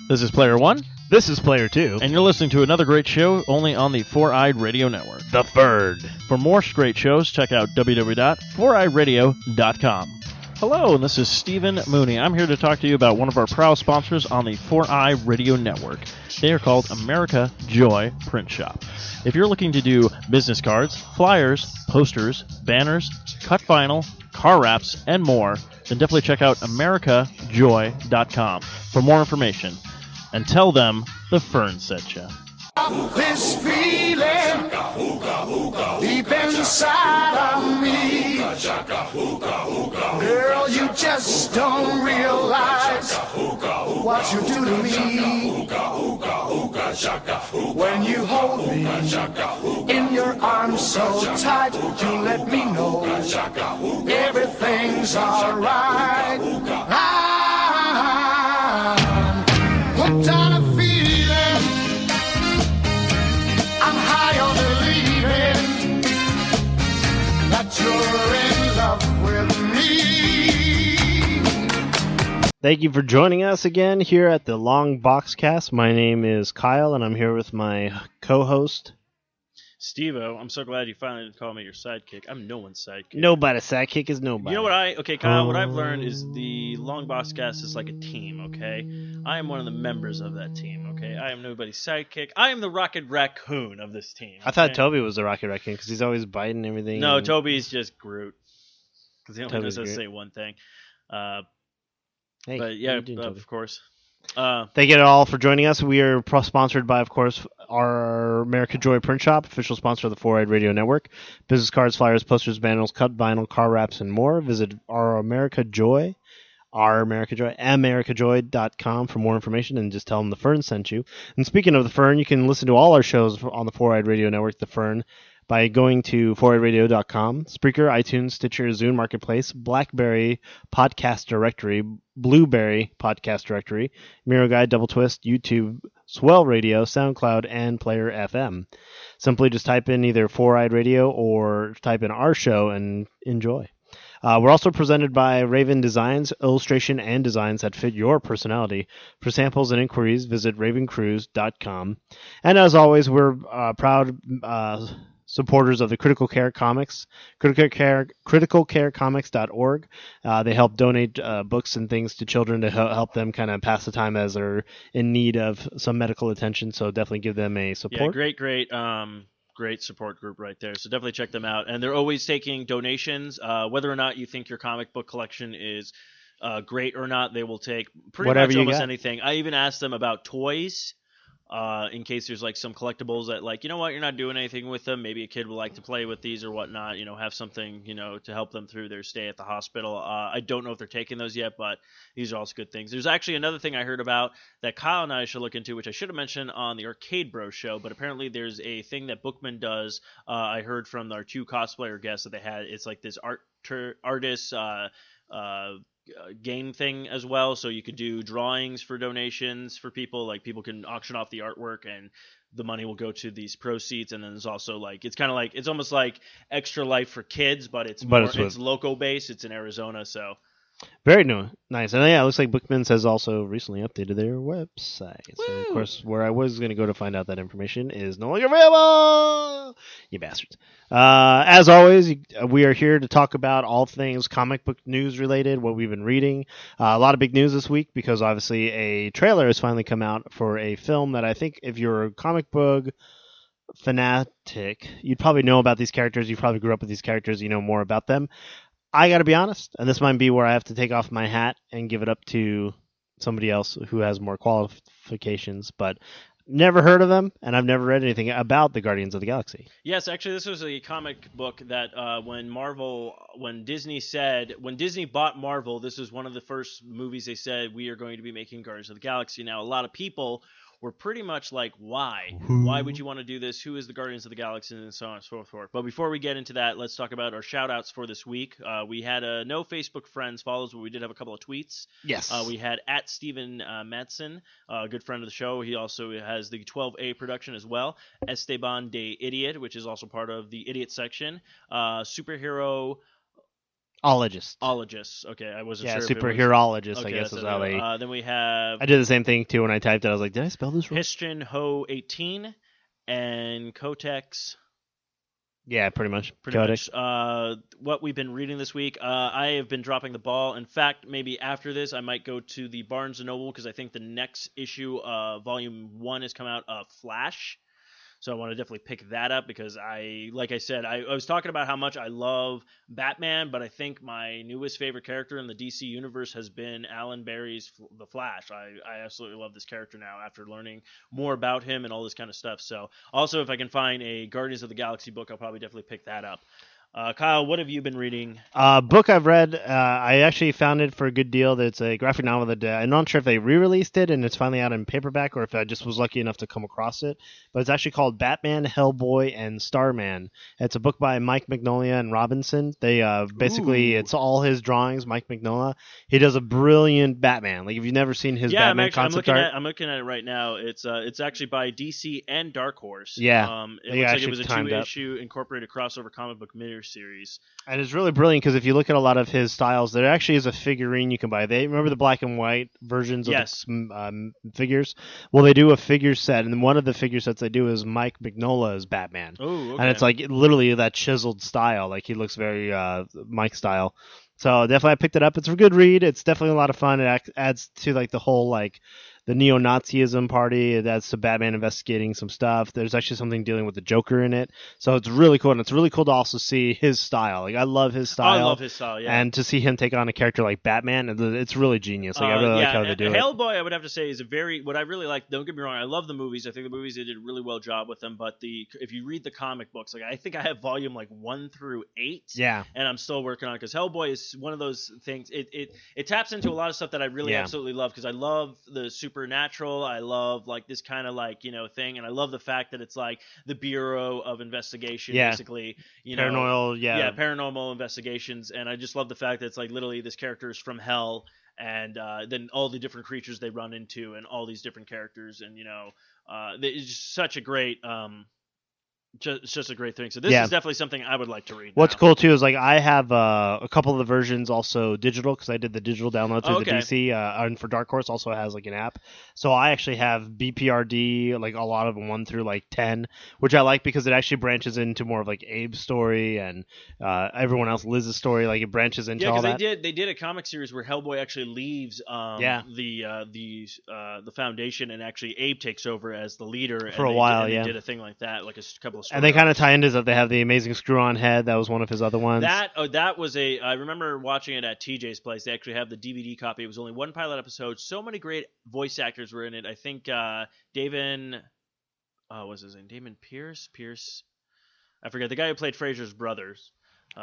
This is Player 1, This is Player 2. and you're listening to another great show only on the Four-Eyed Radio Network. The Third. For more great shows, check out www.foureyeradio.com. Hello, and this is Stephen Mooney. I'm here to talk to you about one of our proud sponsors on the 4-Eye Radio Network. They are called America Joy Print Shop. If you're looking to do business cards, flyers, posters, banners, cut vinyl, car wraps, and more, then definitely check out americajoy.com for more information. And tell them the Fern sent you. This feeling deep inside of me, girl, you just don't realize what you do to me. When you hold me in your arms so tight, you let me know everything's alright. I'm hooked on a feeling, I'm high on believing that you're in love with me. Thank you for joining us again here at the Long Box Cast. My name is Kyle, and I'm here with my co-host. Steve-O, I'm so glad you finally called me your sidekick. I'm no one's sidekick. Nobody's sidekick is nobody. You know what Kyle, what I've learned is the Long Box Cast is like a team, okay? I am one of the members of that team, okay? I am nobody's sidekick. I am the Rocket Raccoon of this team. I thought Toby was the Rocket Raccoon because he's always biting everything. No, Toby's just Groot. Because he only Toby's knows how to Groot. say one thing. Hey, But yeah, how you doing, Toby? of course. Thank you all for joining us. We are sponsored by, of course, our America Joy Print Shop, official sponsor of the Four-Eyed Radio Network. Business cards, flyers, posters, banners, cut vinyl, car wraps, and more. Visit americajoy.com for more information, and just tell them the Fern sent you. And speaking of the Fern, you can listen to all our shows on the Four-Eyed Radio Network, the Fern, by going to foureyeradio.com, Spreaker, iTunes, Stitcher, Zune Marketplace, BlackBerry Podcast Directory, Blueberry Podcast Directory, Miro Guide, Double Twist, YouTube, Swell Radio, SoundCloud, and Player FM. Simply just type in either Four-Eyed Radio or type in our show and enjoy. We're also presented by Raven Designs, illustration and designs that fit your personality. For samples and inquiries, visit ravencruise.com. And as always, we're proud supporters of the Critical Care Comics, criticalcarecomics.org. They help donate books and things to children to help them kind of pass the time as they're in need of some medical attention, so definitely give them a support. Yeah, great support group right there. So definitely check them out. And they're always taking donations. Whether or not you think your comic book collection is great or not, they will take pretty Whatever much you almost got. anything. I even asked them about toys. In case there's like some collectibles that, like, you know what, you're not doing anything with them. Maybe a kid would like to play with these or whatnot, have something, to help them through their stay at the hospital. I don't know if they're taking those yet, but these are also good things. There's actually another thing I heard about that Kyle and I should look into, which I should have mentioned on the Arcade Bro show, but apparently there's a thing that Bookman does. I heard from our two cosplayer guests that they had. It's like this artist game thing as well, so you could do drawings for donations for people. Like, people can auction off the artwork and the money will go to these proceeds. And then there's also like, it's kind of like, it's almost like Extra Life for kids, but it's local based. It's in Arizona, so Very nice. And yeah, it looks like Bookman's has also recently updated their website. Woo! So, of course, where I was going to go to find out that information is no longer available. You bastards. As always, we are here to talk about all things comic book news related, what we've been reading. A lot of big news this week because obviously a trailer has finally come out for a film that I think if you're a comic book fanatic, you'd probably know about these characters. You probably grew up with these characters. You know more about them. I got to be honest, and this might be where I have to take off my hat and give it up to somebody else who has more qualifications, but never heard of them, and I've never read anything about the Guardians of the Galaxy. Yes, actually, this was a comic book that when Disney bought Marvel, this was one of the first movies they said, we are going to be making Guardians of the Galaxy. Now, a lot of people were pretty much like, why? Why would you want to do this? Who is the Guardians of the Galaxy? And so on and so forth. But before we get into that, let's talk about our shout-outs for this week. We had no Facebook friends follows, but we did have a couple of tweets. Yes. We had at Steven Madsen, a good friend of the show. He also has the 12A production as well. Esteban de Idiot, which is also part of the Idiot section. Superhero Ologist. Okay, I wasn't Yeah, sure. superheroologist, Okay, I guess that's is it. how they... Then we have I did the same thing, too, when I typed it. I was like, did I spell this wrong? Hishton Ho 18 and Kotex. Yeah, pretty much. Pretty much. What we've been reading this week, I have been dropping the ball. In fact, maybe after this, I might go to the Barnes & Noble because I think the next issue, Volume 1, has come out of Flash. So I want to definitely pick that up because like I said, I was talking about how much I love Batman, but I think my newest favorite character in the DC universe has been Alan Barry's The Flash. I absolutely love this character now after learning more about him and all this kind of stuff. So also, if I can find a Guardians of the Galaxy book, I'll probably definitely pick that up. Kyle, what have you been reading? Book I've read, I actually found it for a good deal. It's a graphic novel that I'm not sure if they re-released it and it's finally out in paperback or if I just was lucky enough to come across it. But it's actually called Batman, Hellboy, and Starman. It's a book by Mike Mignola and Robinson. They basically, it's all his drawings, Mike Mignola. He does a brilliant Batman. Like, if you've never seen his Batman concept art. I'm looking at it right now. It's actually by DC and Dark Horse. Yeah. It looks like it was a 2-issue incorporated crossover comic book series. And it's really brilliant because if you look at a lot of his styles, there actually is a figurine you can buy. They remember the black and white versions of the figures? Well, they do a figure set, and one of the figure sets they do is Mike Mignola's Batman. Oh, okay. And it's like literally that chiseled style. Like he looks very Mike style. So definitely I picked it up. It's a good read. It's definitely a lot of fun. It adds to like the whole like the neo-Nazism party. It adds to Batman investigating some stuff. There's actually something dealing with the Joker in it. So it's really cool. And it's really cool to also see his style. Like I love his style. I love his style, yeah. And to see him take on a character like Batman, it's really genius. Like I really like how they do it. Hellboy, I would have to say, is what I really like. Don't get me wrong, I love the movies. I think the movies, they did a really well job with them. But if you read the comic books, like I think I have volume like 1 through 8. Yeah. And I'm still working on it because Hellboy is one of those things. It taps into a lot of stuff that I really absolutely love because I love the supernatural. I love like this kind of like thing, and I love the fact that it's like the Bureau of Investigation, basically. Paranormal investigations, and I just love the fact that it's like literally this character is from hell, and then all the different creatures they run into, and all these different characters, and it's just such a great. It's just a great thing. So this is definitely something I would like to read. What's cool too is like I have a couple of the versions also digital because I did the digital download through the DC, and for Dark Horse also has like an app. So I actually have BPRD, like a lot of them 1 through like 10, which I like because it actually branches into more of like Abe's story and everyone else Liz's story. Like it branches into all that. They did a comic series where Hellboy actually leaves the Foundation, and actually Abe takes over as the leader for a while. They did a thing like that, like a couple of. And they kind of tie into that. They have the Amazing Screw-On Head. That was one of his other ones. That was I remember watching it at TJ's place. They actually have the DVD copy. It was only one pilot episode. So many great voice actors were in it. I think what's his name? Damon Pierce? I forget. The guy who played Fraser's brothers.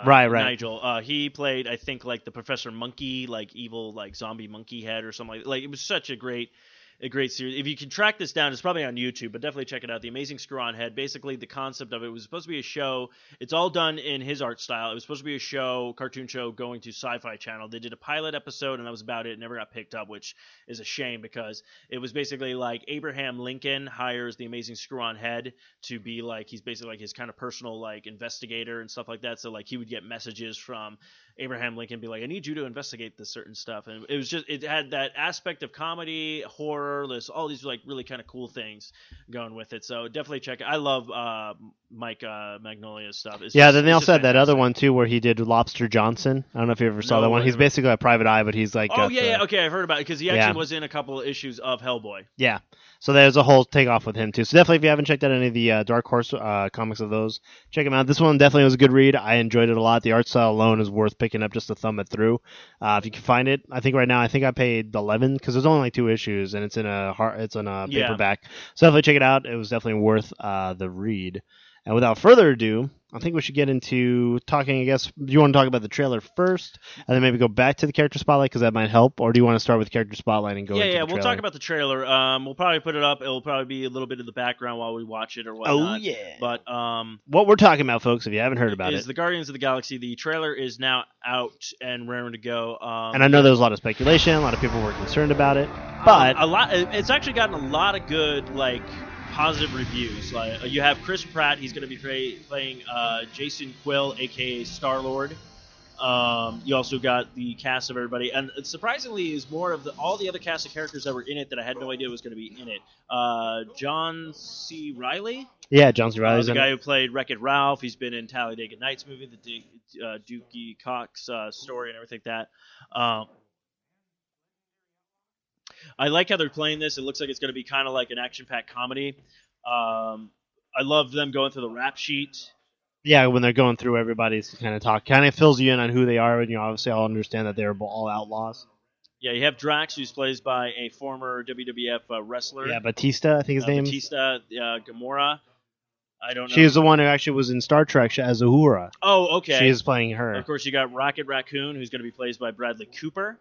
Right. Nigel. He played, I think, like the Professor Monkey, like evil, like zombie monkey head or something like. It was such a great series. If you can track this down, it's probably on YouTube, but definitely check it out. The Amazing Screw-On Head. Basically, the concept of it was supposed to be a show. It's all done in his art style. It was supposed to be a cartoon show going to Sci-Fi Channel. They did a pilot episode, and that was about it. It never got picked up, which is a shame because it was basically like Abraham Lincoln hires the Amazing Screw-On Head to be like, he's basically like his kind of personal like investigator and stuff like that. So like he would get messages from Abraham Lincoln, be like, I need you to investigate this certain stuff. And it was just, it had that aspect of comedy, horror, all these like really kind of cool things going with it. So definitely check it. I love Mike Magnolia's stuff. Then they also had that other one too where he did Lobster Johnson. I don't know if you ever saw that one. He's basically a private eye, but he's like okay, I've heard about it because he actually was in a couple of issues of Hellboy. Yeah, so there's a whole takeoff with him too. So definitely if you haven't checked out any of the Dark Horse comics of those, check them out. This one definitely was a good read. I enjoyed it a lot. The art style alone is worth picking up just to thumb it through. If you can find it, I think right now I paid $11 because there's only like 2 issues and it's in a paperback. So definitely check it out. It was definitely worth the read. And without further ado, I think we should get into talking, I guess, do you want to talk about the trailer first, and then maybe go back to the character spotlight, because that might help, or do you want to start with character spotlight and go into the trailer? We'll talk about the trailer. We'll probably put it up. It'll probably be a little bit in the background while we watch it or whatnot. Oh, yeah. But what we're talking about, folks, if you haven't heard about is the Guardians of the Galaxy. The trailer is now out and raring to go. And I know there's a lot of speculation. A lot of people were concerned about it. But it's actually gotten a lot of good, like, positive reviews. Like you have Chris Pratt, he's going to be playing Jason Quill, aka Star-Lord. You also got the cast of everybody, and surprisingly, is more of all the other cast of characters that were in it that I had no idea was going to be in it. John C. Riley, Yeah, John C. Reilly's the in guy it. who played Wreck-It Ralph. He's been in Talladega Nights movie, the Dookie Cox story, and everything like that. I like how they're playing this. It looks like it's going to be kind of like an action-packed comedy. I love them going through the rap sheet. Yeah, when they're going through everybody's kind of talk, kind of fills you in on who they are, and you obviously all understand that they're all outlaws. Yeah, you have Drax, who's played by a former WWF wrestler. Yeah, Batista, I think his name. Batista, Gamora. I don't know. She is the one who actually was in Star Trek as Uhura. Oh, okay. She is playing her. Of course, you got Rocket Raccoon, who's going to be played by Bradley Cooper.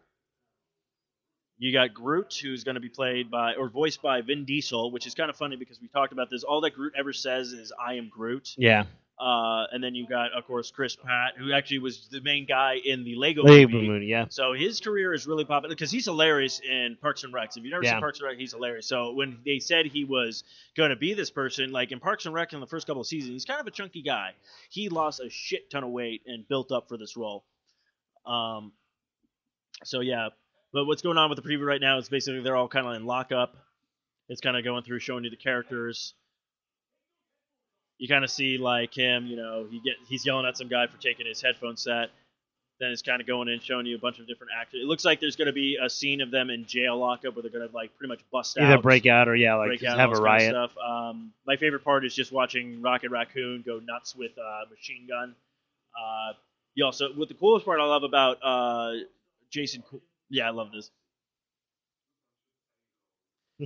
You got Groot, who's going to be played by or voiced by Vin Diesel, which is kind of funny because we talked about this. All that Groot ever says is "I am Groot." Yeah. And then you got, of course, Chris Pratt, who actually was the main guy in the Lego movie. Yeah. So his career is really popular because he's hilarious in Parks and Rec. If you've never seen Parks and Rec, he's hilarious. So when they said he was going to be this person, like in Parks and Rec in the first couple of seasons, he's kind of a chunky guy. He lost a shit ton of weight and built up for this role. So yeah. But what's going on with the preview right now is basically they're all kind of in lockup. It's kind of going through showing you the characters. You kind of see like him, he's yelling at some guy for taking his headphone set. Then it's kind of going in showing you a bunch of different actors. It looks like there's going to be a scene of them in jail lockup where they're going to like pretty much bust out. Either break out or just have a riot. Kind of stuff. My favorite part is just watching Rocket Raccoon go nuts with machine gun. What the coolest part I love about Jason. Yeah, I love this.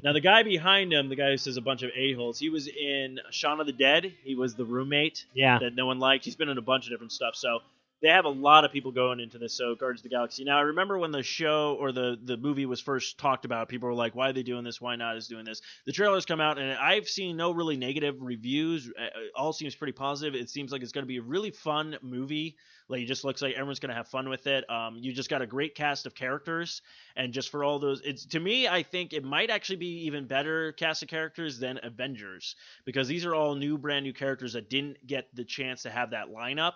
Now, the guy behind him, the guy who says a bunch of a-holes, he was in Shaun of the Dead. He was the roommate that no one liked. He's been in a bunch of different stuff. So they have a lot of people going into this, so Guardians of the Galaxy. Now, I remember when the show or the movie was first talked about, people were like, why are they doing this? Why not is doing this? The trailers come out, and I've seen no really negative reviews. It all seems pretty positive. It seems like it's going to be a really fun movie. Like, it just looks like everyone's going to have fun with it. You just got a great cast of characters, and just for all those, to me, I think it might actually be even better cast of characters than Avengers, because these are all brand new characters that didn't get the chance to have that lineup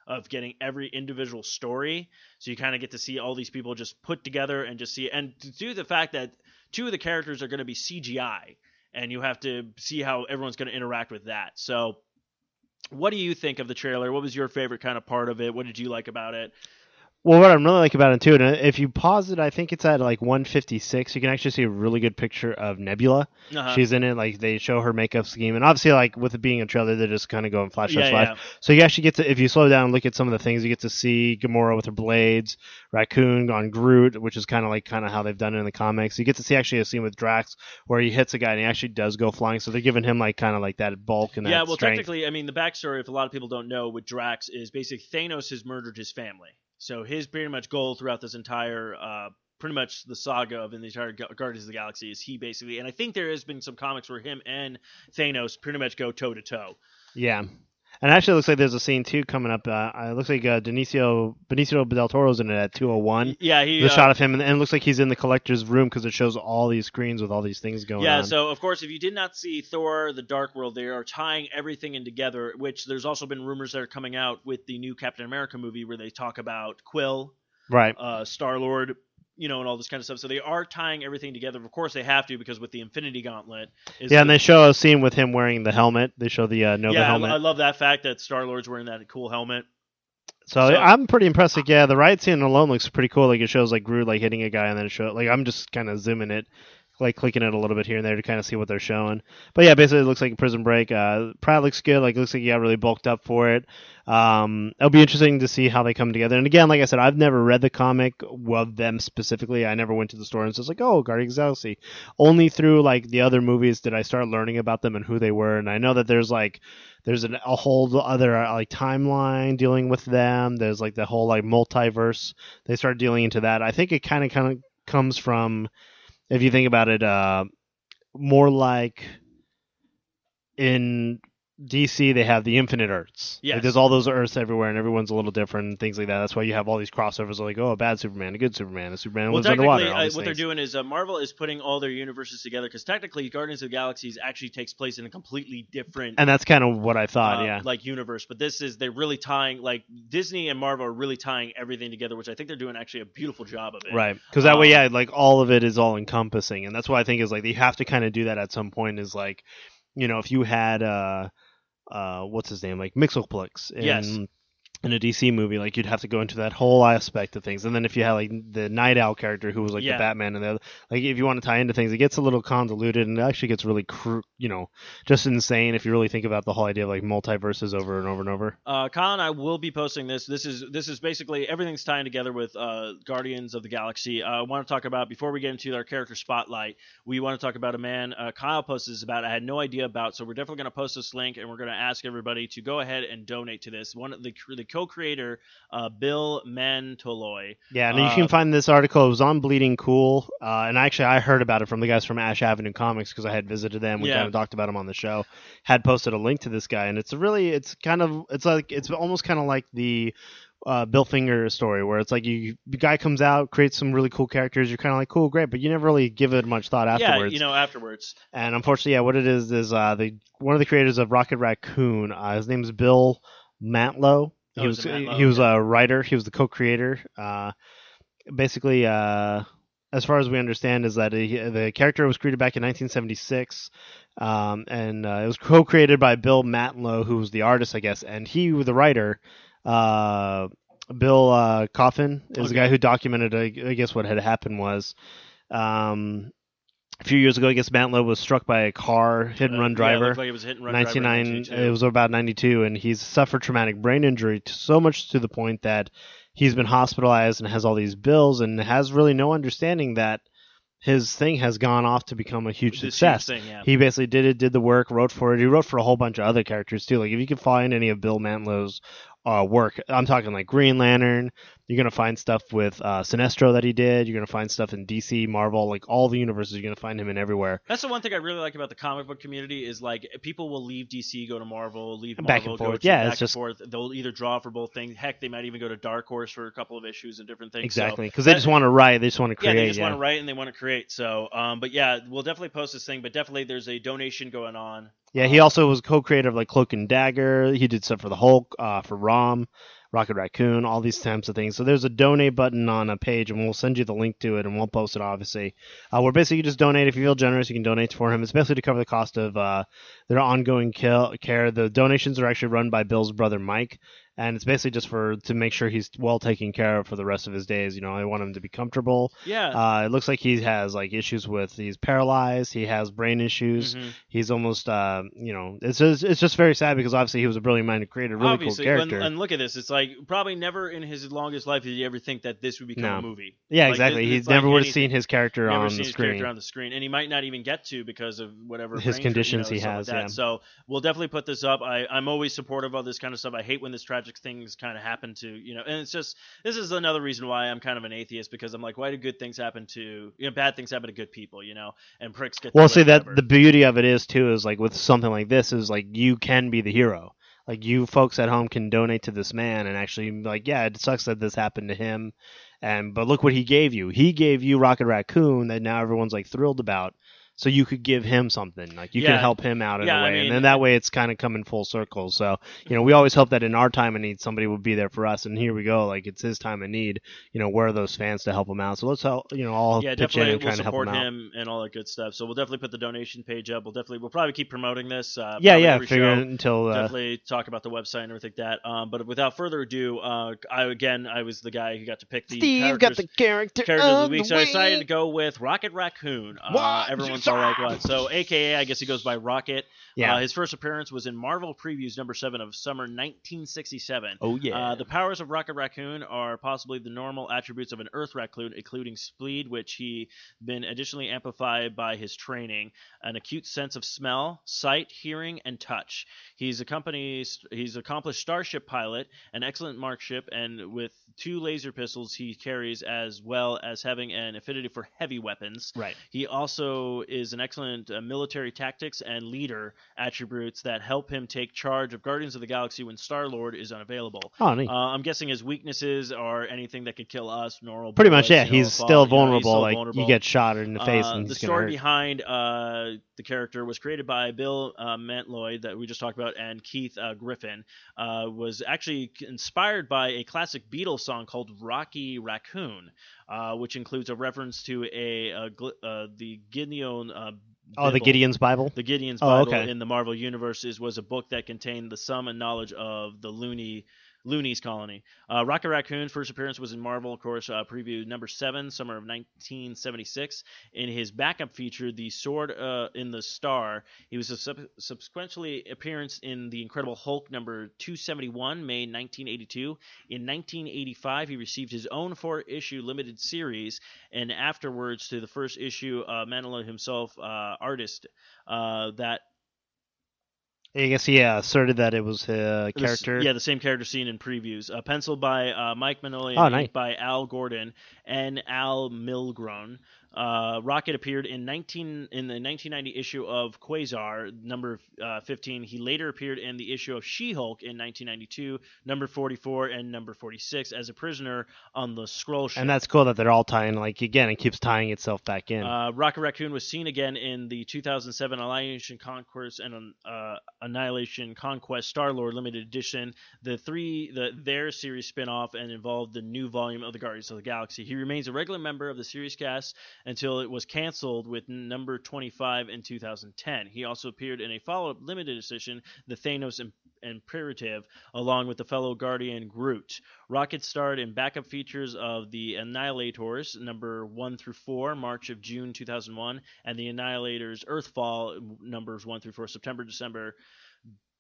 of getting every individual story. So you kind of get to see all these people just put together and just see, and to do the fact that two of the characters are going to be CGI, and you have to see how everyone's going to interact with that. So what do you think of the trailer? What was your favorite kind of part of it? What did you like about it? Well, what I really like about it too, and if you pause it, I think it's at like 156. You can actually see a really good picture of Nebula. She's in it. Like, they show her makeup scheme, and obviously, like with it being a trailer, they're just kind of going flash. So you actually get to, if you slow down and look at some of the things, you get to see Gamora with her blades, Raccoon on Groot, which is kind of how they've done it in the comics. You get to see actually a scene with Drax where he hits a guy and he actually does go flying. So they're giving him like kind of like that bulk and that strength. Technically, I mean, the backstory, if a lot of people don't know, with Drax is basically Thanos has murdered his family. So his pretty much goal throughout this entire, pretty much the saga of the entire Guardians of the Galaxy is he basically, and I think there has been some comics where him and Thanos pretty much go toe to toe. Yeah. And actually, it looks like there's a scene too coming up. It looks like Benicio del Toro's in it at 2:01. Yeah, the shot of him, and it looks like he's in the collector's room because it shows all these screens with all these things going on. Yeah, so of course, if you did not see Thor: The Dark World, they are tying everything in together. Which there's also been rumors that are coming out with the new Captain America movie where they talk about Quill, right? Star-Lord. And all this kind of stuff. So they are tying everything together. Of course, they have to because with the Infinity Gauntlet. And they show a scene with him wearing the helmet. They show the Nova helmet. I love that fact that Star-Lord's wearing that cool helmet. So I'm pretty impressed. Like, the riot scene alone looks pretty cool. Like, it shows like Groot like hitting a guy, and then it shows like I'm just kind of zooming it, like clicking it a little bit here and there to kind of see what they're showing. But yeah, basically it looks like a Prison Break. Pratt looks good. Like, it looks like he got really bulked up for it. It'll be interesting to see how they come together. And again, like I said, I've never read the comic of them specifically. I never went to the store and was like, oh, Guardians of the Galaxy. Only through like the other movies did I start learning about them and who they were. And I know that there's a whole other like timeline dealing with them. There's like the whole like multiverse. They start dealing into that. I think it kind of comes from, if you think about it, more like in DC, they have the infinite Earths. Yes. Like, there's all those Earths everywhere, and everyone's a little different and things like that. That's why you have all these crossovers like, a bad Superman, a good Superman, a Superman Well, who's underwater. technically, All these what things. they're doing is Marvel is putting all their universes together because technically, Guardians of the Galaxies actually takes place in a completely different, And that's kind of what I thought, yeah. like universe. But they're really tying, like Disney and Marvel are really tying everything together, which I think they're doing actually a beautiful job of it. Right, because that way, yeah, like all of it is all encompassing, and that's why I think is like you have to kind of do that at some point. Is like, if you had what's his name, like Mixoplex in a DC movie, like you'd have to go into that whole aspect of things. And then if you had like the Night Owl character who was like the Batman, and like if you want to tie into things, it gets a little convoluted and it actually gets really just insane if you really think about the whole idea of like multiverses over and over and over. Colin, I will be posting this. This is basically everything's tying together with Guardians of the Galaxy. I want to talk about, before we get into our character spotlight, we want to talk about a man Kyle posted this about. I had no idea about, so we're definitely going to post this link and we're going to ask everybody to go ahead and donate to this. One of the co-creator, Bill Mantoloy. Yeah, and you can find this article. It was on Bleeding Cool, and actually I heard about it from the guys from Ash Avenue Comics because I had visited them. We kind of talked about them on the show. Had posted a link to this guy, and it's almost kind of like the Bill Finger story, where it's like the guy comes out, creates some really cool characters. You're kind of like, cool, great, but you never really give it much thought afterwards. Yeah, afterwards. And unfortunately, what it is one of the creators of Rocket Raccoon. His name is Bill Mantlo. He was a writer. He was the co-creator. Basically, as far as we understand, is that the character was created back in 1976, and it was co-created by Bill Mantlo, who was the artist, I guess, and he was the writer. Bill Coffin is the guy who documented, I guess, what had happened was. A few years ago, I guess Mantlo was struck by a car, hit-and-run driver. It looked like it was a hit-and-run driver. 1992. It was about 92, and he's suffered traumatic brain injury, so much to the point that he's been hospitalized and has all these bills and has really no understanding that his thing has gone off to become a huge success. He basically did the work, wrote for it. He wrote for a whole bunch of other characters, too. Like, if you can find any of Bill Mantlo's work, I'm talking like Green Lantern. You're going to find stuff with Sinestro that he did. You're going to find stuff in DC, Marvel, like all the universes. You're going to find him in everywhere. That's the one thing I really like about the comic book community is like people will leave DC, go to Marvel, leave Marvel, back and go forth. to Yeah, back and forth. They'll either draw for both things. Heck, they might even go to Dark Horse for a couple of issues and different things. Exactly, because they just want to write. They just want to create. Yeah, they just want to write and they want to create. So, but yeah, we'll definitely post this thing. But definitely, there's a donation going on. Yeah, he also was co-creator of like Cloak and Dagger. He did stuff for the Hulk, for Rom, Rocket Raccoon, all these types of things. So there's a donate button on a page, and we'll send you the link to it, and we'll post it, obviously. Where basically you just donate. If you feel generous, you can donate for him. It's basically to cover the cost of their ongoing care. The donations are actually run by Bill's brother, Mike, and it's basically just to make sure he's well taken care of for the rest of his days. I want him to be comfortable. Yeah. It looks like he has like issues with, he's paralyzed. He has brain issues. Mm-hmm. He's almost, it's just very sad because obviously he was a brilliant-minded creator, really obviously, cool character. And look at this. It's like probably never in his longest life did he ever think that this would become a movie. Yeah, like, exactly. He never would have seen his character on the screen. And he might not even get to because of whatever his conditions he has. Like so we'll definitely put this up. I'm always supportive of this kind of stuff. I hate when this tragic things kind of happen to, and it's just, this is another reason why I'm kind of an atheist, because I'm like, why do good things happen to, bad things happen to good people, and pricks get well, see, that the beauty of it is too, is like with something like this is like you can be the hero. Like you folks at home can donate to this man and actually like, yeah, it sucks that this happened to him, but look what he gave you. He gave you Rocket Raccoon that now everyone's like thrilled about. So you could give him something, like you can help him out in a way, and then that way it's kind of coming full circle. So we always hope that in our time of need somebody would be there for us, and here we go, like it's his time of need. Where are those fans to help him out? So let's help, all pitch in and try to help him out. We'll support him and all that good stuff. So we'll definitely put the donation page up. We'll probably keep promoting this. Figure until definitely talk about the website and everything like that. But without further ado, I was the guy who got to pick the Steve got the character of the week, so I decided to go with Rocket Raccoon. Everyone's all like, what? So, AKA, I guess he goes by Rocket. Yeah. His first appearance was in Marvel Previews number 7 of summer 1967. Oh, yeah. The powers of Rocket Raccoon are possibly the normal attributes of an Earth Raccoon, including speed, which he been additionally amplified by his training, an acute sense of smell, sight, hearing, and touch. He's accomplished starship pilot, an excellent marksmanship, and with 2 laser pistols he carries, as well as having an affinity for heavy weapons. Right. He also is an excellent military tactics and leader attributes that help him take charge of Guardians of the Galaxy when Star-Lord is unavailable. Oh, neat. I'm guessing his weaknesses are anything that could kill us, normal Pretty bullets, much, yeah. you know, He's or fall, still you know, vulnerable. he's still Like, vulnerable. you get shot in the face and the he's story gonna hurt. behind the character was created by Bill Mantloy that we just talked about and Keith Griffin. Was actually inspired by a classic Beatles song called Rocky Raccoon, which includes a reference to the Gideon. The Gideon's Bible? The Gideon's Bible okay. in the Marvel Universe was a book that contained the sum and knowledge of the Loonies colony. Rocket Raccoon's first appearance was in Marvel, of course, preview number 7, summer of 1976. In his backup feature, The Sword in the Star, he was subsequently appearance in The Incredible Hulk number 271, May 1982. In 1985, he received his own 4-issue limited series, and afterwards to the first issue, Manilow himself, artist, that I guess he asserted that it was a character. The same character seen in previews. Penciled by Mike Mignola and inked by Al Gordon and Al Milgrom. Rocket appeared in the 1990 issue of Quasar, number 15. He later appeared in the issue of She-Hulk in 1992, number 44 and number 46, as a prisoner on the Skrull ship. And that's cool that they're all tying, like, again, it keeps tying itself back in. Rocket Raccoon was seen again in the 2007 Annihilation Conquest and Annihilation Conquest Star-Lord limited edition, their series spin-off, and involved the new volume of the Guardians of the Galaxy. He remains a regular member of the series cast until it was canceled with number 25 in 2010. He also appeared in a follow-up limited edition, the Thanos Imperative, along with the fellow Guardian Groot. Rocket starred in backup features of the Annihilators, number 1 through 4, March of June 2001, and the Annihilators Earthfall, numbers 1 through 4, September, December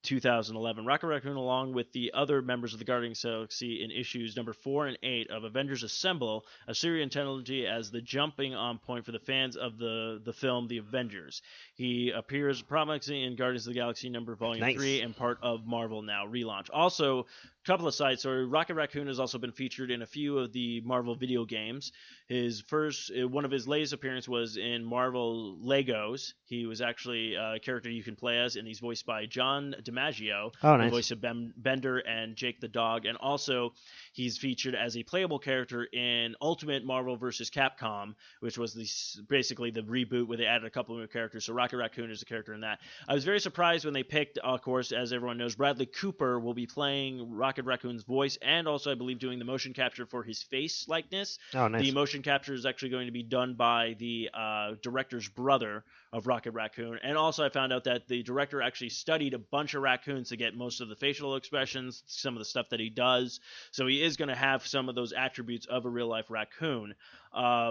2011. Rocket Raccoon, along with the other members of the Guardians of the Galaxy in issues number 4 and 8 of Avengers Assemble, a Syrian trilogy as the jumping on point for the fans of the film The Avengers. He appears prominently in Guardians of the Galaxy number volume 3 and part of Marvel Now relaunch. Also, a couple of side stories. Rocket Raccoon has also been featured in a few of the Marvel video games. One of his latest appearances was in Marvel Legos. He was actually a character you can play as, and he's voiced by John DiMaggio, the voice of Bender and Jake the Dog. And also, he's featured as a playable character in Ultimate Marvel vs. Capcom, which was basically the reboot where they added a couple of new characters. So Rocket Raccoon is a character in that. I was very surprised when they picked, of course, as everyone knows, Bradley Cooper will be playing Rocket Raccoon's voice and also, I believe, doing the motion capture for his face likeness. Oh, nice. The motion capture is actually going to be done by the director's brother of Rocket Raccoon. And also I found out that the director actually studied a bunch of raccoons to get most of the facial expressions, some of the stuff that he does. So he is going to have some of those attributes of a real-life raccoon.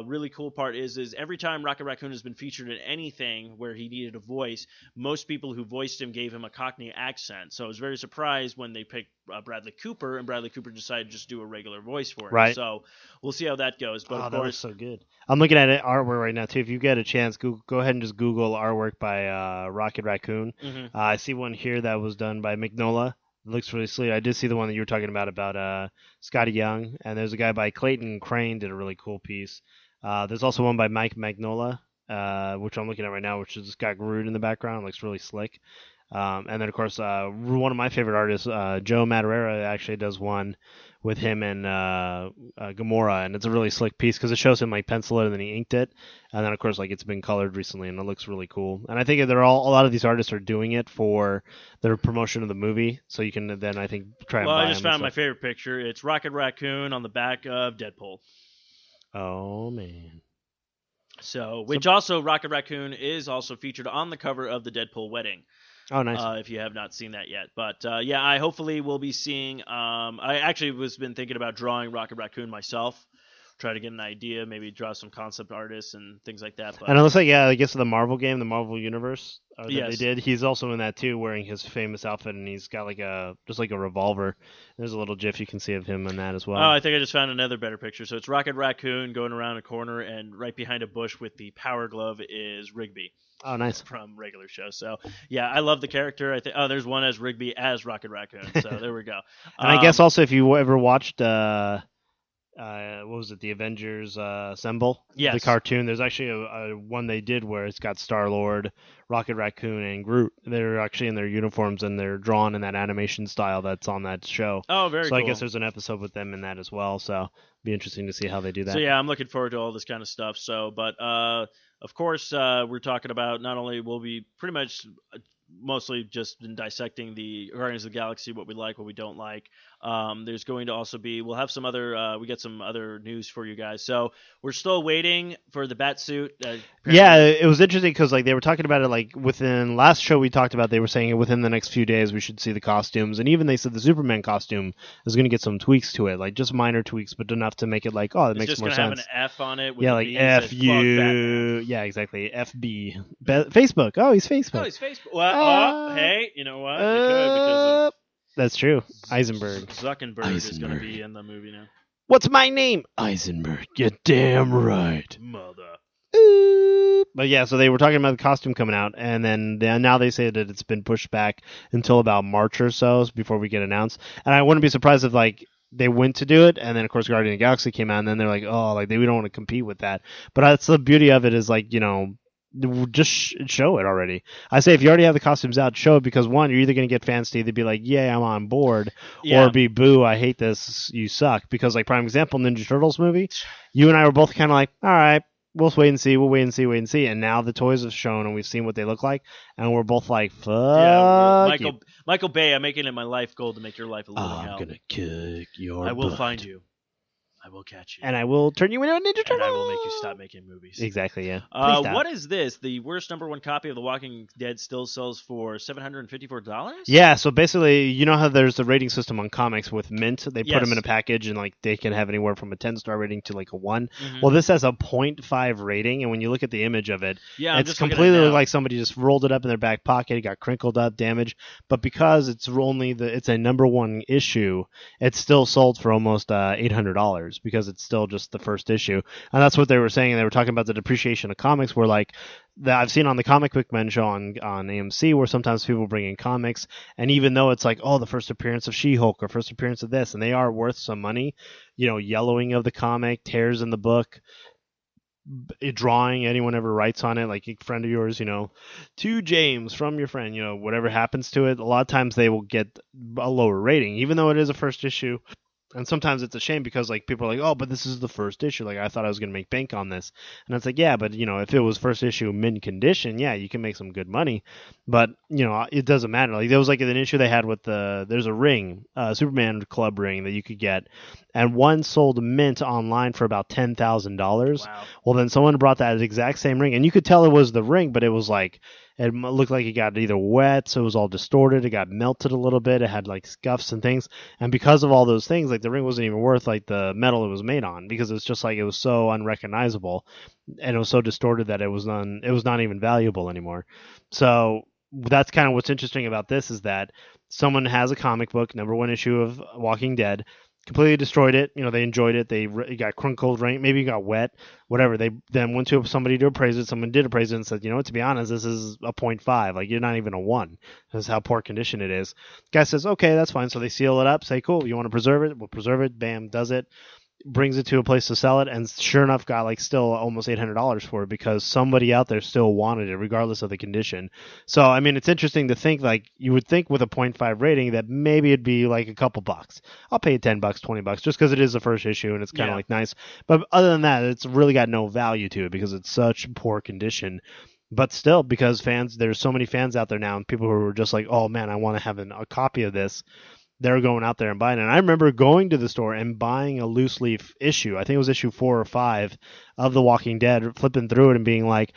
Really cool part is every time Rocket Raccoon has been featured in anything where he needed a voice, most people who voiced him gave him a Cockney accent. So I was very surprised when they picked Bradley Cooper, and Bradley Cooper decided to just do a regular voice for him. Right. So we'll see how that goes. But of that course, was so good. I'm looking at artwork right now too. If you get a chance, go ahead and just Google artwork by Rocket Raccoon. Mm-hmm. I see one here that was done by Mignola. It looks really sweet. I did see the one that you were talking about Scotty Young, and there's a guy by Clayton Crane did a really cool piece. There's also one by Mike Mignola, which I'm looking at right now, which has got Groot in the background. It looks really slick. And then, of course, one of my favorite artists, Joe Madureira, actually does one with him and Gamora, and it's a really slick piece because it shows him like pencil it and then he inked it, and then of course like it's been colored recently and it looks really cool. And I think a lot of these artists are doing it for their promotion of the movie, so you can then I think try and buy them. Well, I just found my favorite picture. It's Rocket Raccoon on the back of Deadpool. Oh man. So also Rocket Raccoon is also featured on the cover of the Deadpool wedding. Oh, nice. If you have not seen that yet. But, I hopefully will be seeing... I actually been thinking about drawing Rocket Raccoon myself. Try to get an idea, maybe draw some concept artists and things like that. But, and it looks like, I guess the Marvel game, the Marvel Universe that yes. they did, he's also in that too, wearing his famous outfit, and he's got just like a revolver. There's a little gif you can see of him in that as well. Oh, I think I just found another better picture. So it's Rocket Raccoon going around a corner, and right behind a bush with the power glove is Rigby. Oh, nice. From regular show. So, yeah, I love the character. There's one as Rigby as Rocket Raccoon. So there we go. And I guess also if you ever watched what was it? The Avengers Assemble. Yes. The cartoon. There's actually a one they did where it's got Star-Lord, Rocket Raccoon, and Groot. They're actually in their uniforms and they're drawn in that animation style that's on that show. Oh, very so cool. I guess there's an episode with them in that as well. So it'll be interesting to see how they do that. So yeah, I'm looking forward to all this kind of stuff. So, but of course, we're talking about not only will be pretty much mostly just been dissecting the Guardians of the Galaxy, what we like, what we don't like. There's going to also be, we'll have some other, we got some other news for you guys. So we're still waiting for the Batsuit. Yeah, it was interesting because like they were talking about it like within last show we talked about. They were saying within the next few days we should see the costumes, and even they said the Superman costume is going to get some tweaks to it, like just minor tweaks, but enough to make it like that makes more sense. It's just going to have an F on it. With yeah, like FU. Yeah, exactly. FB. Facebook. Oh, he's Facebook. Oh, he's Facebook. Well, hey, you know what? Because of that's true. Eisenberg. Zuckerberg is going to be in the movie now. What's my name? Eisenberg. You're damn right. Mother. But yeah, so they were talking about the costume coming out, and then now they say that it's been pushed back until about March or so before we get announced. And I wouldn't be surprised if like they went to do it, and then of course Guardian of the Galaxy came out, and then they're like, oh, like we don't want to compete with that. But that's the beauty of it is like just show it already. I say if you already have the costumes out, show it, because one, you're either going to get fans to either be like, yeah, I'm on board, or be boo, I hate this, you suck. Because like prime example, Ninja Turtles movie, you and I were both kind of like, all right, we'll wait and see, and now the toys have shown and we've seen what they look like, and we're both like, fuck. Yeah, Michael Bay, I'm making it my life goal to make your life a living hell. I'm gonna kick your I will butt. find you. I will catch you. And I will turn you into a Ninja Turtle. And I will make you stop making movies. Exactly, yeah. What is this? The worst #1 copy of The Walking Dead still sells for $754? Yeah, so basically, you know how there's the rating system on comics with Mint? They put them in a package, and like they can have anywhere from a 10-star rating to like a 1. Mm-hmm. Well, this has a 0.5 rating, and when you look at the image of it, it's completely like somebody just rolled it up in their back pocket. It got crinkled up, damaged. But because it's only it's a #1 issue, it's still sold for almost $800. Because it's still just the first issue. And that's what they were saying. They were talking about the depreciation of comics, where like that I've seen on the Comic Book Men show on AMC, where sometimes people bring in comics, and even though it's like, oh, the first appearance of She-Hulk or first appearance of this, and they are worth some money, yellowing of the comic, tears in the book, drawing, anyone ever writes on it, like a friend of yours, to James from your friend, whatever happens to it, a lot of times they will get a lower rating, even though it is a first issue. And sometimes it's a shame because like people are like, oh, but this is the first issue. Like I thought I was going to make bank on this. And it's like, yeah, but if it was first issue mint condition, yeah, you can make some good money. But, it doesn't matter. Like there was like an issue they had with there's a ring, Superman Club ring that you could get. And one sold mint online for about $10,000. Wow. Well, then someone brought that exact same ring. And you could tell it was the ring, but it was like, it looked like it got either wet, so it was all distorted. It got melted a little bit. It had like scuffs and things. And because of all those things, like the ring wasn't even worth like the metal it was made on, because it's just like it was so unrecognizable and it was so distorted that it was not even valuable anymore. So that's kind of what's interesting about this, is that someone has a comic book, #1 issue of Walking Dead, completely destroyed it. They enjoyed it. It got crinkled, right? Maybe it got wet, whatever. They then went to somebody to appraise it. Someone did appraise it and said, to be honest, this is a 0.5. Like, you're not even a 1. This is how poor condition it is. Guy says, okay, that's fine. So they seal it up, say, cool, you want to preserve it? We'll preserve it. Bam, does it. Brings it to a place to sell it, and sure enough got like still almost $800 for it, because somebody out there still wanted it regardless of the condition. So I mean, it's interesting to think, like, you would think with a 0.5 rating that maybe it'd be like a couple bucks. I'll pay $10, $20 just because it is the first issue and it's kind of like nice. But other than that, it's really got no value to it because it's such poor condition. But still, because there's so many fans out there now, and people who are just like, oh man, I want to have a copy of this, they're going out there and buying it. And I remember going to the store and buying a loose leaf issue. I think it was issue 4 or 5 of The Walking Dead, flipping through it and being like,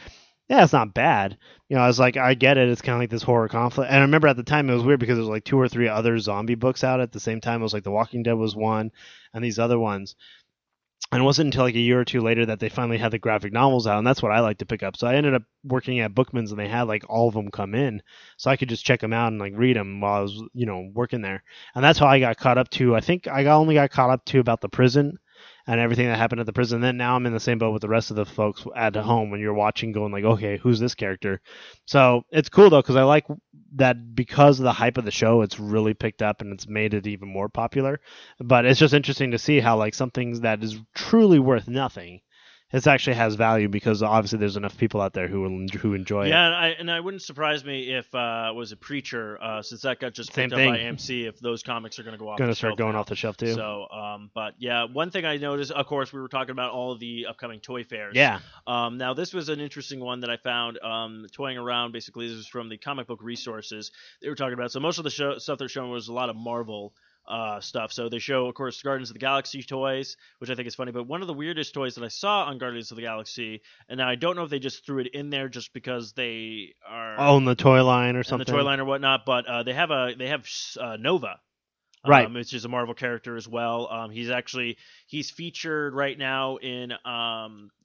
yeah, it's not bad. I was like, I get it. It's kind of like this horror conflict. And I remember at the time it was weird because there was like 2 or 3 other zombie books out at the same time. It was like The Walking Dead was one and these other ones. And it wasn't until like a year or 2 later that they finally had the graphic novels out, and that's what I like to pick up. So I ended up working at Bookman's, and they had like all of them come in, so I could just check them out and like read them while I was, working there. And that's how I got caught up to. I think I only got caught up to about the prison and everything that happened at the prison. Then now I'm in the same boat with the rest of the folks at home when you're watching, going like, okay, who's this character? So it's cool though, because I like that because of the hype of the show, it's really picked up and it's made it even more popular. But it's just interesting to see how like something that is truly worth nothing, it actually has value because obviously there's enough people out there who enjoy it. Yeah, and I wouldn't surprise me if was a Preacher, since that got just Same picked thing. up by AMC, if those comics are going to go off. Going the to start shelf going now. off the shelf too. So, but yeah, one thing I noticed, of course, we were talking about all of the upcoming toy fairs. Yeah. Now this was an interesting one that I found toying around. Basically, this was from the Comic Book Resources. They were talking about, so most of the stuff they're showing was a lot of Marvel stuff. So they show, of course, Guardians of the Galaxy toys, which I think is funny. But one of the weirdest toys that I saw on Guardians of the Galaxy, and now I don't know if they just threw it in there just because they are own the toy line or something. the toy line or whatnot. But they have Nova. Right. Which is a Marvel character as well. He's featured right now in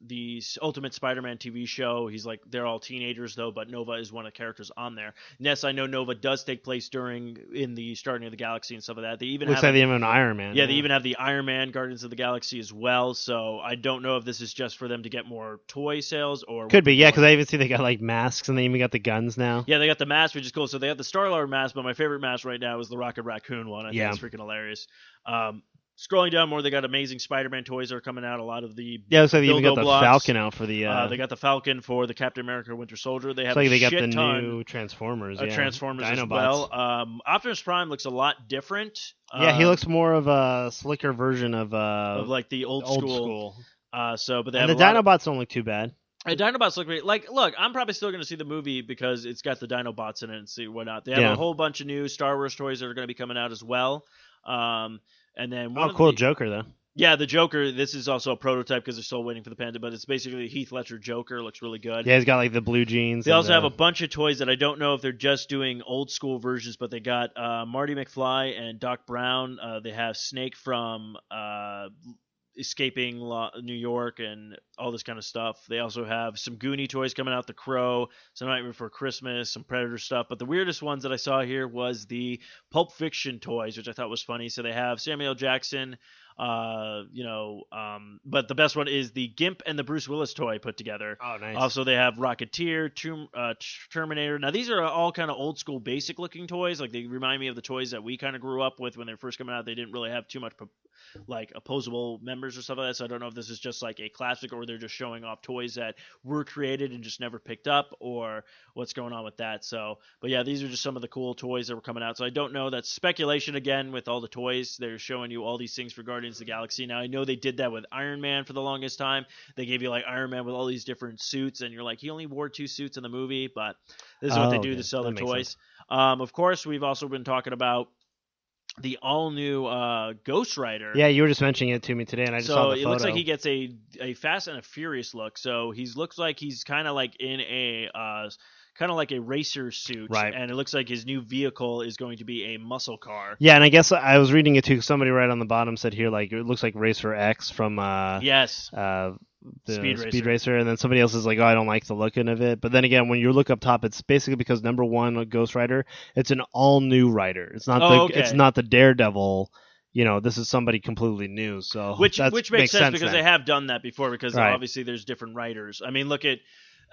the Ultimate Spider-Man TV show. They're all teenagers though, but Nova is one of the characters on there. And yes, I know Nova does take place in the starting of the galaxy and stuff like that. They even looks like they have an Iron Man. Yeah, they even have the Iron Man Guardians of the Galaxy as well. So I don't know if this is just for them to get more toy sales or could be. Yeah, because I even see they got like masks and they even got the guns now. Yeah, they got the mask, which is cool. So they have the Star-Lord mask, but my favorite mask right now is the Rocket Raccoon one. I think it's freaking hilarious. Scrolling down more, they got Amazing Spider-Man toys that are coming out. A lot of the so they even got the blocks. Falcon out for the. They got the Falcon for the Captain America Winter Soldier. They have they got the ton new Transformers. Transformers Dinobots. as well. Optimus Prime looks a lot different. Yeah, he looks more of a slicker version of like the old school. But they and have the Dinobots don't look too bad. Dinobots look great. Look, I'm probably still going to see the movie because it's got the Dinobots in it and see whatnot. They have a whole bunch of new Star Wars toys that are going to be coming out as well. And then Joker though. Yeah, the Joker. This is also a prototype because they're still waiting for the Panda, but it's basically Heath Ledger Joker. Looks really good. Yeah, he's got like the blue jeans. They also have a bunch of toys that I don't know if they're just doing old school versions, but they got Marty McFly and Doc Brown. They have Snake from Escaping New York and all this kind of stuff. They also have some Goonie toys coming out, The Crow, some Nightmare Before Christmas, some Predator stuff. But the weirdest ones that I saw here was the Pulp Fiction toys, which I thought was funny. So they have Samuel Jackson, but the best one is the Gimp and the Bruce Willis toy put together. Oh, nice. Also, they have Rocketeer, Terminator. Now, these are all kind of old school, basic looking toys. Like, they remind me of the toys that we kind of grew up with when they were first coming out. They didn't really have too much opposable members or stuff like that. So I don't know if this is just like a classic or they're just showing off toys that were created and just never picked up or what's going on with that. So, but yeah, these are just some of the cool toys that were coming out. So I don't know. That's speculation again with all the toys. They're showing you all these things for Guardians of the Galaxy. Now I know they did that with Iron Man for the longest time. They gave you like Iron Man with all these different suits and you're like, he only wore 2 suits in the movie, but this is what they do to sell their toys. Of course, we've also been talking about the all-new Ghost Rider. Yeah, you were just mentioning it to me today, and I just saw the photo. So it looks like he gets a Fast and a Furious look. So he looks like he's kind of like in a racer suit, right? And it looks like his new vehicle is going to be a muscle car. Yeah, and I guess I was reading it too. Somebody right on the bottom said here, like it looks like Racer X from the Speed Racer, and then somebody else is like, oh, I don't like the looking of it. But then again, when you look up top, it's basically because number one, Ghost Rider, it's an all new rider. It's not it's not the Daredevil. This is somebody completely new. So which makes sense because then. they have done that before. Because obviously there's different writers. I mean, look at.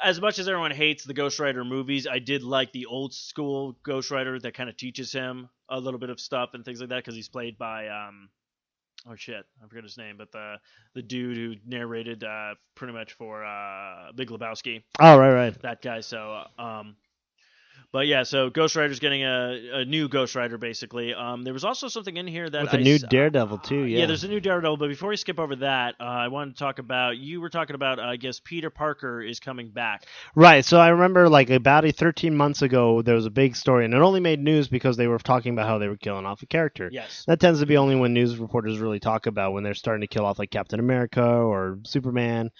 As much as everyone hates the Ghost Rider movies, I did like the old school Ghost Rider that kind of teaches him a little bit of stuff and things like that because he's played by I forget his name, but the dude who narrated pretty much for Big Lebowski. Oh, right. That guy. So but yeah, so Ghost Rider's getting a new Ghost Rider, basically. There was also something in here that with a new Daredevil, too, yeah. Yeah, there's a new Daredevil, but before we skip over that, I wanted to talk about, you were talking about, I guess, Peter Parker is coming back. Right, so I remember, like, about 13 months ago, there was a big story, and it only made news because they were talking about how they were killing off a character. Yes. That tends to be only when news reporters really talk about when they're starting to kill off, like, Captain America or Superman.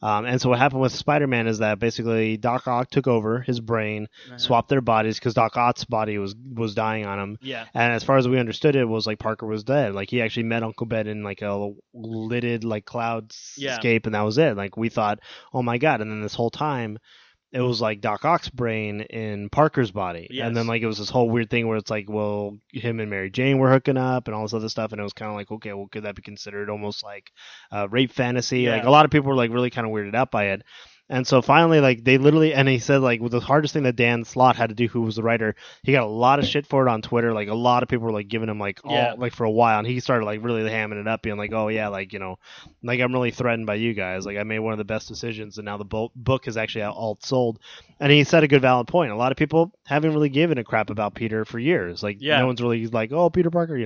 And so what happened with Spider-Man is that basically Doc Ock took over his brain, swapped their bodies because Doc Ock's body was dying on him. Yeah. And as far as we understood, it was like Parker was dead. Like he actually met Uncle Ben in like a lidded like cloudscape, and that was it. Like we thought, oh my god! And then this whole time, it was like Doc Ock's brain in Parker's body. Yes. And then like it was this whole weird thing where it's like, well, him and Mary Jane were hooking up and all this other stuff, and it was kind of like, okay, well, could that be considered almost like rape fantasy? Yeah. Like a lot of people were like really kind of weirded out by it. And so finally, like, they literally, and he said, like, the hardest thing that Dan Slott had to do, who was the writer, he got a lot of shit for it on Twitter. Like, a lot of people were, like, giving him, like, like, for a while. And he started, like, really hamming it up, being like, oh, yeah, like, like, I'm really threatened by you guys. Like, I made one of the best decisions, and now the book is actually all sold. And he said a good, valid point. A lot of people haven't really given a crap about Peter for years. Like, no one's really, like, oh, Peter Parker,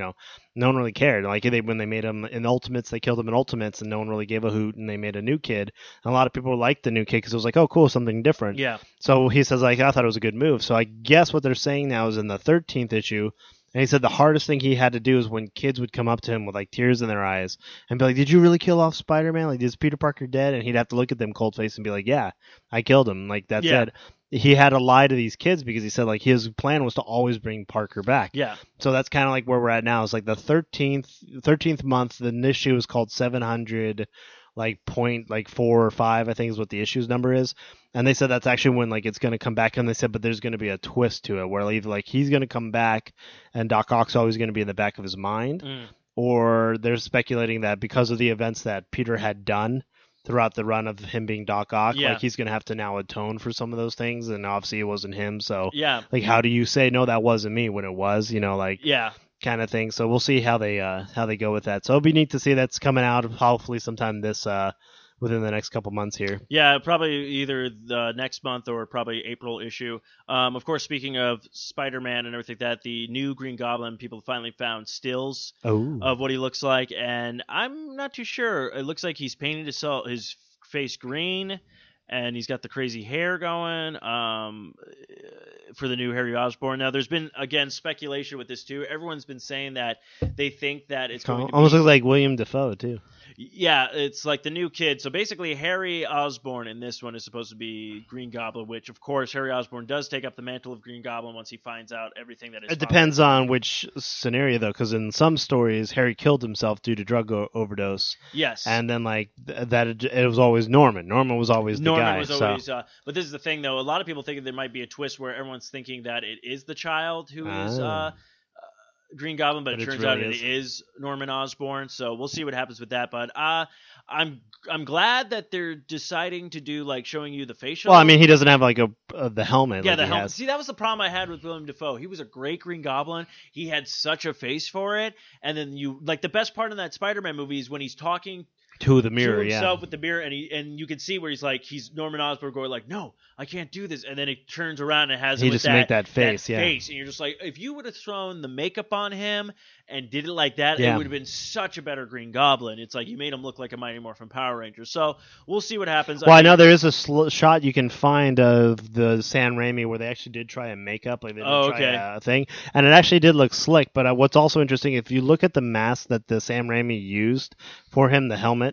no one really cared. Like, when they made him in Ultimates, they killed him in Ultimates, and no one really gave a hoot, and they made a new kid. And a lot of people liked the new kid because it was like, oh, cool, something different. Yeah. So he says, like, I thought it was a good move. So I guess what they're saying now is in the 13th issue, and he said the hardest thing he had to do is when kids would come up to him with, like, tears in their eyes and be like, did you really kill off Spider-Man? Like, is Peter Parker dead? And he'd have to look at them cold-faced and be like, yeah, I killed him. Like, that's it. He had to lie to these kids because he said, like, his plan was to always bring Parker back. Yeah. So that's kind of like where we're at now. It's like the 13th month. The issue is called 700, like, point, like, 4 or 5, I think is what the issue's number is. And they said that's actually when, like, it's going to come back. And they said, but there's going to be a twist to it where either, like, he's going to come back and Doc Ock's always going to be in the back of his mind. Or they're speculating that because of the events that Peter had done throughout the run of him being Doc Ock, like, he's going to have to now atone for some of those things, and obviously it wasn't him, so, like, how do you say, no, that wasn't me when it was, like, kind of thing. So we'll see how they go with that. So it'll be neat to see that's coming out hopefully sometime this, within the next couple months here. Yeah, probably either the next month or probably April issue. Of course, speaking of Spider-Man and everything like that, the new Green Goblin, people finally found stills of what he looks like, and I'm not too sure. It looks like he's painted his face green, and he's got the crazy hair going for the new Harry Osborn. Now, there's been, again, speculation with this, too. Everyone's been saying that they think that it's going to almost looks like William Dafoe, too. Yeah, it's like the new kid. So basically, Harry Osborn in this one is supposed to be Green Goblin, which, of course, Harry Osborn does take up the mantle of Green Goblin once he finds out everything that is. It depends on which scenario, though, because in some stories, Harry killed himself due to drug overdose. Yes. And then, like, it was always Norman. Norman was always the guy. Norman was always, but this is the thing, though. A lot of people think there might be a twist where everyone's thinking that it is the child who is Green Goblin, but it turns out it is Norman Osborn. So we'll see what happens with that. But I'm glad that they're deciding to do, like, showing you the facial. Well, I mean, he doesn't have, like, the helmet. Yeah, like the helmet. Has. See, that was the problem I had with William Dafoe. He was a great Green Goblin. He had such a face for it. And then the best part in that Spider-Man movie is when he's talking to the mirror, to himself with the mirror, and you can see where he's Norman Osborn going like, no, I can't do this, and then he turns around and has that face, and you're just like, if you would have thrown the makeup on him and did it like that, it would have been such a better Green Goblin. It's like you made him look like a Mighty Morphin Power Ranger. So we'll see what happens. Well, I know there is a shot you can find of the Sam Raimi where they actually did try a makeup, like they did try a thing, and it actually did look slick. But what's also interesting, if you look at the mask that the Sam Raimi used for him, the helmet,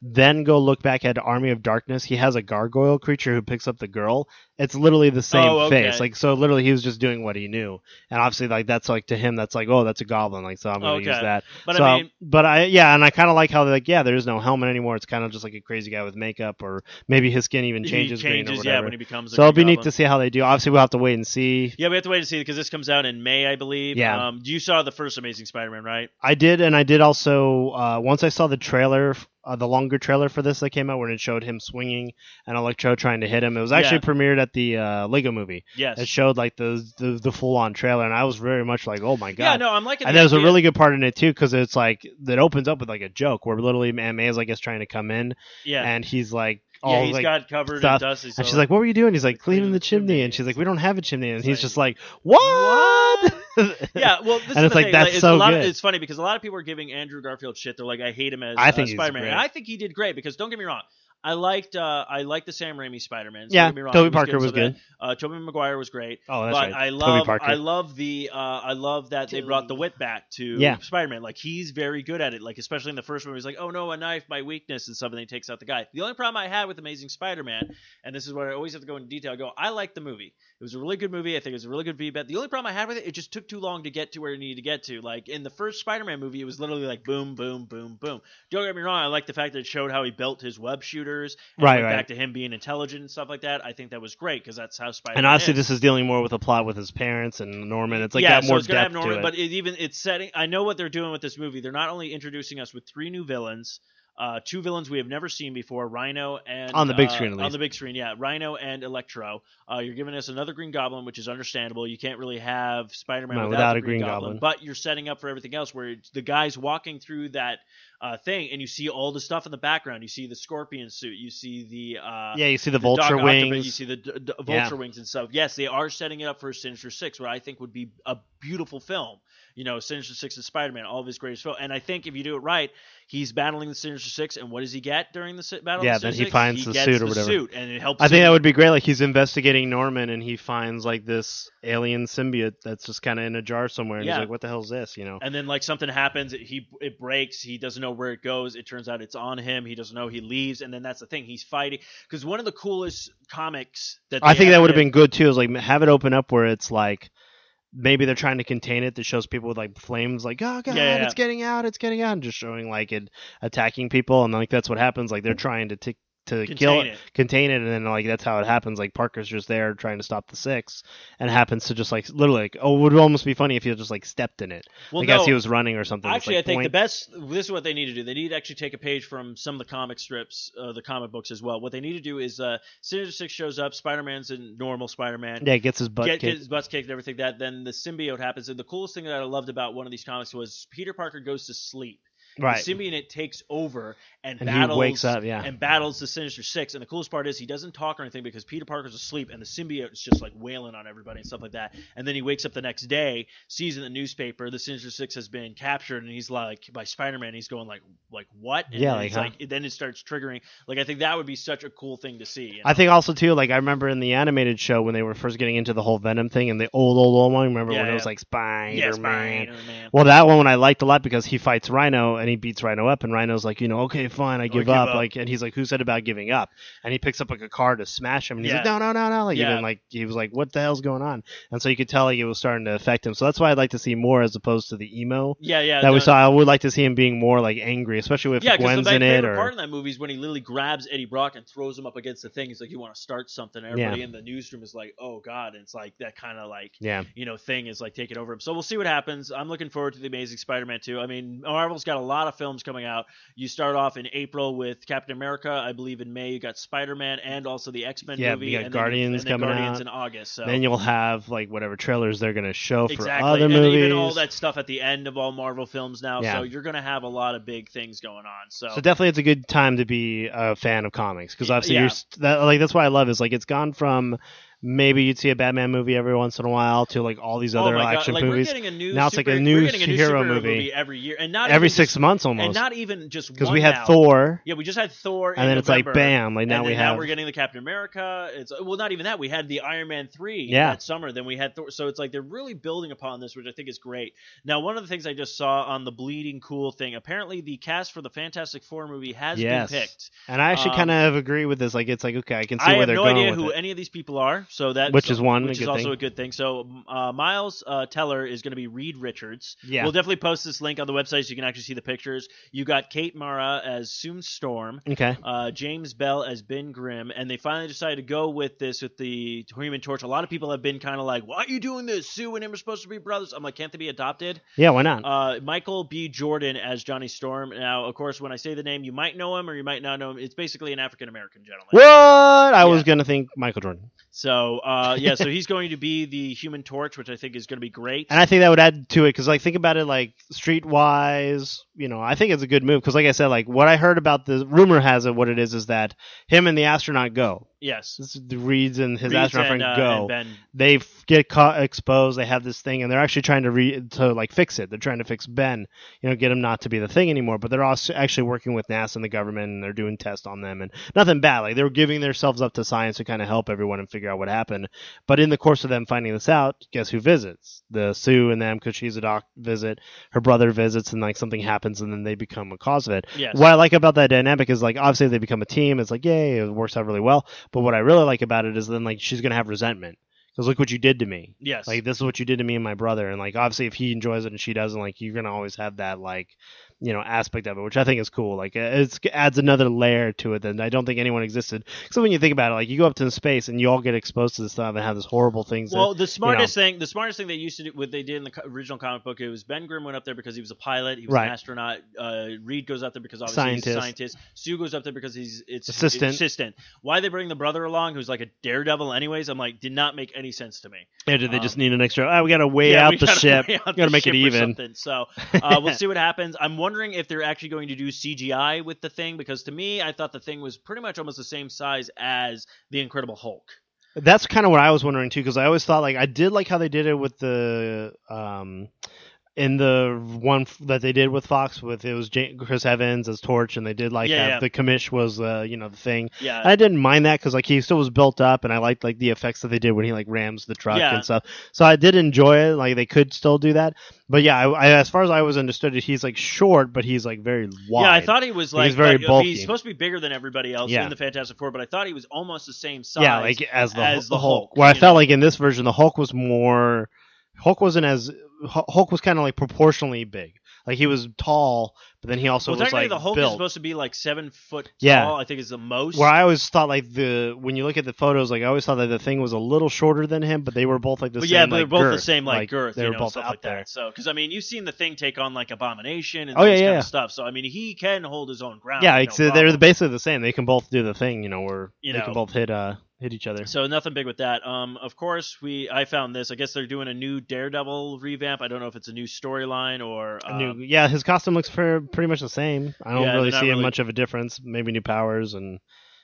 then go look back at Army of Darkness. He has a gargoyle creature who picks up the girl. It's literally the same face. Like, so literally he was just doing what he knew. And obviously, like, that's like to him, that's like, oh, that's a goblin. Like, so I'm going to use that. But so, I mean, and I kind of like how they're like, there is no helmet anymore. It's kind of just like a crazy guy with makeup, or maybe his skin even changes green or whatever. When he becomes a so it'll be goblin. neat to see how they do. Obviously, we'll have to wait and see. Yeah, we have to wait and see because this comes out in May, I believe. Yeah. You saw the first Amazing Spider-Man, right? I did, and I did also, once I saw the trailer, the longer trailer for this that came out, when it showed him swinging and Electro trying to hit him. It was actually premiered at the Lego Movie. Yes. It showed like the full-on trailer, and I was very much like, oh my god. Yeah, no, I'm liking it. And there's a really good part in it too, because it's like it opens up with like a joke where literally Aunt May is, I guess, trying to come in. Yeah. And he's like, he's like, got covered stuff. in dust. And she's like, what were you doing? He's like, cleaning the chimney. And she's like, we don't have a chimney. And he's just like, what? Yeah, well, this and is it's the like, thing. that's so good. It's funny because a lot of people are giving Andrew Garfield shit. They're like, I hate him as Spider-Man. And I think he did great because, don't get me wrong, I liked the Sam Raimi Spider-Man. So yeah, don't get me wrong, Tobey Parker was good. Tobey Maguire was great. Oh, that's but right. I love that they brought the wit back to Spider-Man. Like, he's very good at it. Like, especially in the first one, he's like, oh no, a knife, my weakness, and stuff, and then he takes out the guy. The only problem I had with Amazing Spider-Man, and this is where I always have to go into detail, I liked the movie. It was a really good movie. I think it was a really good feedback. The only problem I had with it just took too long to get to where it needed to get to. Like, in the first Spider-Man movie, it was literally like boom, boom, boom, boom. Don't get me wrong, I like the fact that it showed how he built his web shooters. And back to him being intelligent and stuff like that. I think that was great because that's how Spider-Man And honestly, is. this is dealing more with a plot with his parents and Norman. It's like got more it's gonna depth have Norman, to it. But it's setting. I know what they're doing with this movie. They're not only introducing us with 3 new villains, two villains we have never seen before, Rhino and On the big screen, at least. on the big screen, yeah, Rhino and Electro. You're giving us another Green Goblin, which is understandable. You can't really have Spider-Man No, without the a Green Green Goblin, Goblin. but you're setting up for everything else. Where the guy's walking through that thing, and you see all the stuff in the background. You see the Scorpion suit. You see the you see the Dog vulture Octopus, wings. you see the vulture wings and stuff. Yes, they are setting it up for Sinister Six, what I think would be a beautiful film. Sinister Six and Spider-Man, all of his greatest films. And I think if you do it right, he's battling the Sinister Six, and what does he get during the battle? Yeah, of the then Sinister he finds Six? the He gets suit or the whatever. Suit, and it helps. I think him. that would be great. Like he's investigating Norman, and he finds like this alien symbiote that's just kind of in a jar somewhere, and he's like, "What the hell is this?" And then like something happens, it breaks. He doesn't know where it goes. It turns out it's on him. He doesn't know. He leaves, and then that's the thing. He's fighting because one of the coolest comics that I think that would have been good too. Is like have it open up where it's like maybe they're trying to contain it. That shows people with like flames, like oh god, it's getting out, and just showing like it attacking people, and like that's what happens. Like they're trying to contain it, and then like that's how it happens. Like Parker's just there trying to stop the Six, and happens to just like literally like it would almost be funny if he just like stepped in it. Well, I guess he was running or something. Actually, like, I think the best. This is what they need to do. They need to actually take a page from some of the comic strips, the comic books as well. What they need to do is Sinister Six shows up. Spider-Man's a normal Spider-Man. Yeah, gets his butt kicked. Gets his butt kicked and everything. Then the symbiote happens. And the coolest thing that I loved about one of these comics was Peter Parker goes to sleep. Right. The symbiote takes over and he wakes up, and battles the Sinister Six. And the coolest part is he doesn't talk or anything because Peter Parker's asleep and the symbiote is just like wailing on everybody and stuff like that. And then he wakes up the next day, sees in the newspaper the Sinister Six has been captured, and he's like by Spider-Man. He's going like what? And then it starts triggering. Like I think that would be such a cool thing to see. I think also too, like I remember in the animated show when they were first getting into the whole Venom thing and the old one. Remember when it was like Spider-Man? Well, that one I liked a lot because he fights Rhino and he beats Rhino up, and Rhino's like, okay, fine, I give up. Like, and he's like, who said about giving up? And he picks up like a car to smash him, and he's like, no. Like, even like he was like, what the hell's going on? And so you could tell like it was starting to affect him. So that's why I'd like to see more as opposed to the emo. That we saw. I would like to see him being more like angry, especially if Gwen's in it. My favorite part in that movie is when he literally grabs Eddie Brock and throws him up against the thing. He's like, you want to start something? And everybody in the newsroom is like, oh god. And it's like that kind of like thing is like taking over him. So we'll see what happens. I'm looking forward to the Amazing Spider-Man 2. I mean, Marvel's got a lot of films coming out. You start off in April with Captain America. I believe in May you got Spider-Man and also the X-Men movie. You got and Guardians then coming Guardians out in August. So. Then you'll have like whatever trailers they're going to show for other movies. And even all that stuff at the end of all Marvel films now. So you're going to have a lot of big things going on. So definitely it's a good time to be a fan of comics because obviously that's why I love is like it's gone from maybe you'd see a Batman movie every once in a while to like all these other action movies. Now it's like a new superhero movie every year, and not every 6 months almost, and not even just because we had Thor. Yeah, we just had Thor, and then it's like bam, like now now we're getting the Captain America. It's not even that. We had the Iron Man 3 that summer. Then we had Thor. So it's like they're really building upon this, which I think is great. Now, one of the things I just saw on the Bleeding Cool thing, apparently the cast for the Fantastic Four movie has been picked, and I actually kind of agree with this. Like it's like okay, I can see where they're going. I have no idea who any of these people are. So that which is also a good thing. So Miles Teller is going to be Reed Richards. Yeah. We'll definitely post this link on the website so you can actually see the pictures. You got Kate Mara as Sue Storm. Okay. James Bell as Ben Grimm. And they finally decided to go with this with the Human Torch. A lot of people have been kind of like, why are you doing this? Sue and him are supposed to be brothers. I'm like, can't they be adopted? Yeah, why not? Michael B. Jordan as Johnny Storm. Now, of course, when I say the name, you might know him or you might not know him. It's basically an African-American gentleman. What? I was going to think Michael Jordan. So, so he's going to be the Human Torch, which I think is going to be great. And I think that would add to it because, like, think about it, like, streetwise, I think it's a good move because, like I said, like, what I heard about the rumor has it, what it is that him and the astronaut go. Yes. The Reeds and his astronaut friend go. Ben. They get caught exposed. They have this thing, and they're actually trying to fix it. They're trying to fix Ben, get him not to be the thing anymore. But they're also actually working with NASA and the government, and they're doing tests on them, and nothing bad. Like they were giving themselves up to science to kind of help everyone and figure out what happened. But in the course of them finding this out, guess who visits? The Sue and them, because she's a doc visit. Her brother visits, and like something happens, and then they become a cause of it. Yes. What I like about that dynamic is like obviously they become a team. It's like yay, it works out really well. But what I really like about it is then like she's gonna have resentment because look what you did to me. Yes. Like this is what you did to me and my brother, and like obviously if he enjoys it and she doesn't, like you're gonna always have that like aspect of it, which I think is cool. Like it adds another layer to it that I don't think anyone existed. So when you think about it, like you go up to space and you all get exposed to this stuff and have this horrible things. Well, the smartest thing they used to do, what they did in the original comic book, it was Ben Grimm went up there because he was a pilot, he was an astronaut. Reed goes up there because obviously he's a scientist. Sue goes up there because he's assistant. Why they bring the brother along, who's like a daredevil, anyways? I'm like, did not make any sense to me. Yeah, did they just need an extra? We got to weigh out the ship. We got to make it even. So we'll see what happens. I'm wondering if they're actually going to do CGI with the thing, because to me, I thought the thing was pretty much almost the same size as the Incredible Hulk. That's kind of what I was wondering too, because I always thought I did like how they did it with the in the one that they did with Fox, with it was Chris Evans as Torch, and they did have the commish was the thing. Yeah, I didn't mind that because he still was built up, and I liked the effects that they did when he rams the truck and stuff. So I did enjoy it. They could still do that, but yeah, I as far as I was understood it, he's short, but he's very wide. Yeah, I thought he was he's very bulky. He's supposed to be bigger than everybody else in the Fantastic Four, but I thought he was almost the same size. Yeah, as the Hulk. Where I felt like in this version the Hulk was more. Hulk was kind of proportionally big. He was tall, but then he also was the Hulk built. is supposed to be 7 foot tall. I think is the most. Where I always thought when you look at the photos, I always thought that the thing was a little shorter than him, but they were both the same. Yeah, but they're both girth. the same girth. They were both stuff out there. That. So because you've seen the Thing take on Abomination and kind of stuff. So he can hold his own ground. Yeah, they're basically the same. They can both do the thing. Where they can both hit each other. So nothing big with that. Of course, I found this. I guess they're doing a new Daredevil revamp. I don't know if it's a new storyline or his costume looks pretty much the same. I don't really see much of a difference. Maybe new powers, and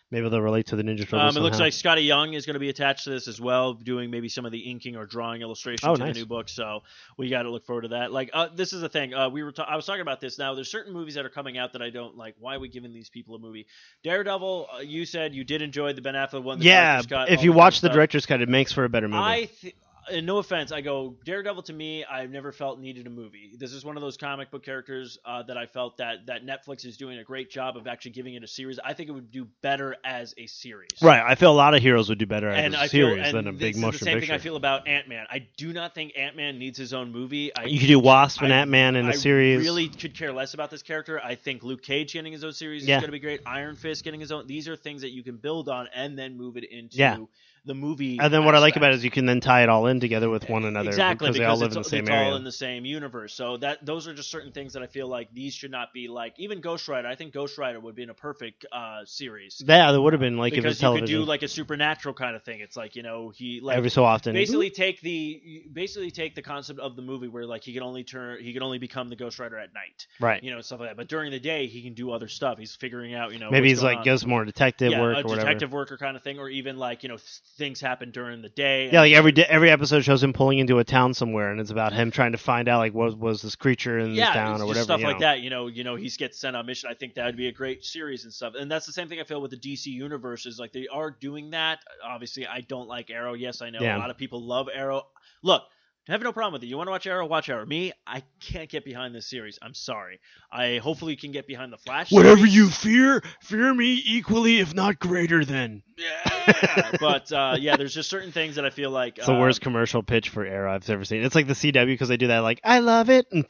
maybe they'll relate to the Ninja Turtles. It looks like Scotty Young is going to be attached to this as well, doing maybe some of the inking or drawing illustrations in the new book. So we got to look forward to that. This is the thing. I was talking about this. Now, there's certain movies that are coming out that I don't like. Why are we giving these people a movie? Daredevil. You said you did enjoy the Ben Affleck one. Yeah, if you watch the director's cut, it makes for a better movie. And no offense, I go, Daredevil to me, I've never felt needed a movie. This is one of those comic book characters that I felt that Netflix is doing a great job of actually giving it a series. I think it would do better as a series. Right. I feel a lot of heroes would do better as a series than a big motion picture. This is the same thing I feel about Ant-Man. I do not think Ant-Man needs his own movie. You could do Wasp and Ant-Man in a series. I really could care less about this character. I think Luke Cage getting his own series is going to be great. Iron Fist getting his own. These are things that you can build on and then move it into the movie. And then what I like about it is you can then tie it all in together with one another. Exactly, because they all live in the same area. It's all in the same universe. So those are just certain things that I feel like these should not be even Ghost Rider. I think Ghost Rider would be in a perfect series. Yeah, there would have been if it was because television. you could do a supernatural kind of thing. It's he every so often basically take the concept of the movie where he can only become the Ghost Rider at night. Right. Stuff like that. But during the day he can do other stuff. He's figuring out maybe he's does more detective work or whatever. Detective worker kind of thing, or even things happen during the day. Yeah, every episode shows him pulling into a town somewhere, and it's about him trying to find out what was this creature in this town or whatever. Stuff like that. He gets sent on mission. I think that would be a great series and stuff. And that's the same thing I feel with the DC universe is they are doing that. Obviously, I don't like Arrow. Yes, I know a lot of people love Arrow. Look, I have no problem with it. You want to watch Arrow? Watch Arrow. Me, I can't get behind this series. I'm sorry. I hopefully can get behind the Flash series. Whatever you fear me equally, if not greater than. Yeah, but there's just certain things that I feel like it's the worst commercial pitch for Arrow I've ever seen. It's like the CW because they do that I love it. And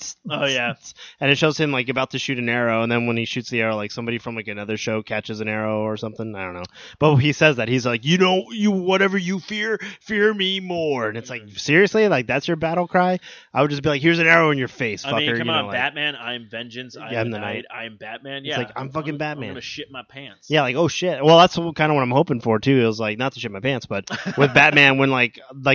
it shows him about to shoot an arrow, and then when he shoots the arrow, somebody from another show catches an arrow or something. I don't know, but he says that he's you whatever you fear me more, and it's seriously that's your battle cry. I would just be here's an arrow in your face, fucker. I mean, come on, Batman. I'm vengeance. I'm the night. I'm Batman. Yeah, it's I'm fucking Batman. I'm gonna shit my pants. Yeah, oh shit. Well, that's kind of what I'm hoping for too. It was not to shit my pants, but with Batman, when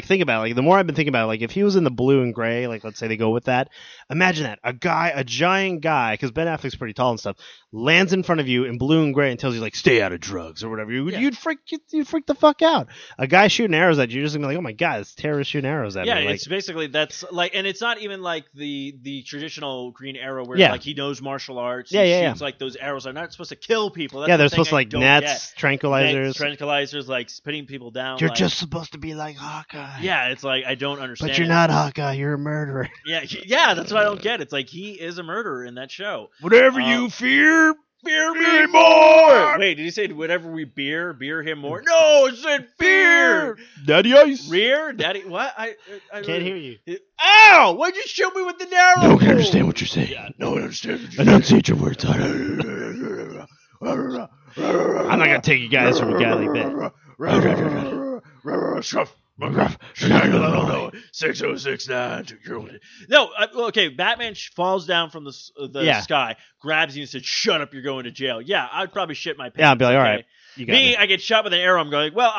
think about it, the more I've been thinking about it, if he was in the blue and gray, let's say they go with that, imagine that a giant guy, because Ben Affleck's pretty tall and stuff, lands in front of you in blue and gray and tells you stay out of drugs or whatever. You'd freak the fuck out. A guy shooting arrows at you, you're just gonna be oh my god, it's terrorists shooting arrows at me. Yeah, it's basically that's and it's not even the traditional Green Arrow where he knows martial arts. He shoots those arrows are not supposed to kill people. That's they're supposed to nets, tranquilizers, spitting people down. You're just supposed to be like Hawkeye. Yeah, it's I don't understand. But you're not Hawkeye. You're a murderer. Yeah, that's what I don't get. It's he is a murderer in that show. Whatever you fear Fear me more! Wait, did he say whatever we beer him more? No, it said fear! Daddy Ice. Rear? Daddy, what? I Can't hear you. Ow! Why'd you shoot me with the narrow? No one can understand what you're saying. Yeah, no one understands what you're Enunciate your words. I'm not going to take you guys from a guy like that. 6069. No, okay. Batman falls down from the sky, grabs you, and said, "Shut up! You're going to jail." Yeah, I'd probably shit my pants. Yeah, I'd be like, okay? "All right, you got me." I get shot with an arrow. I'm going, well,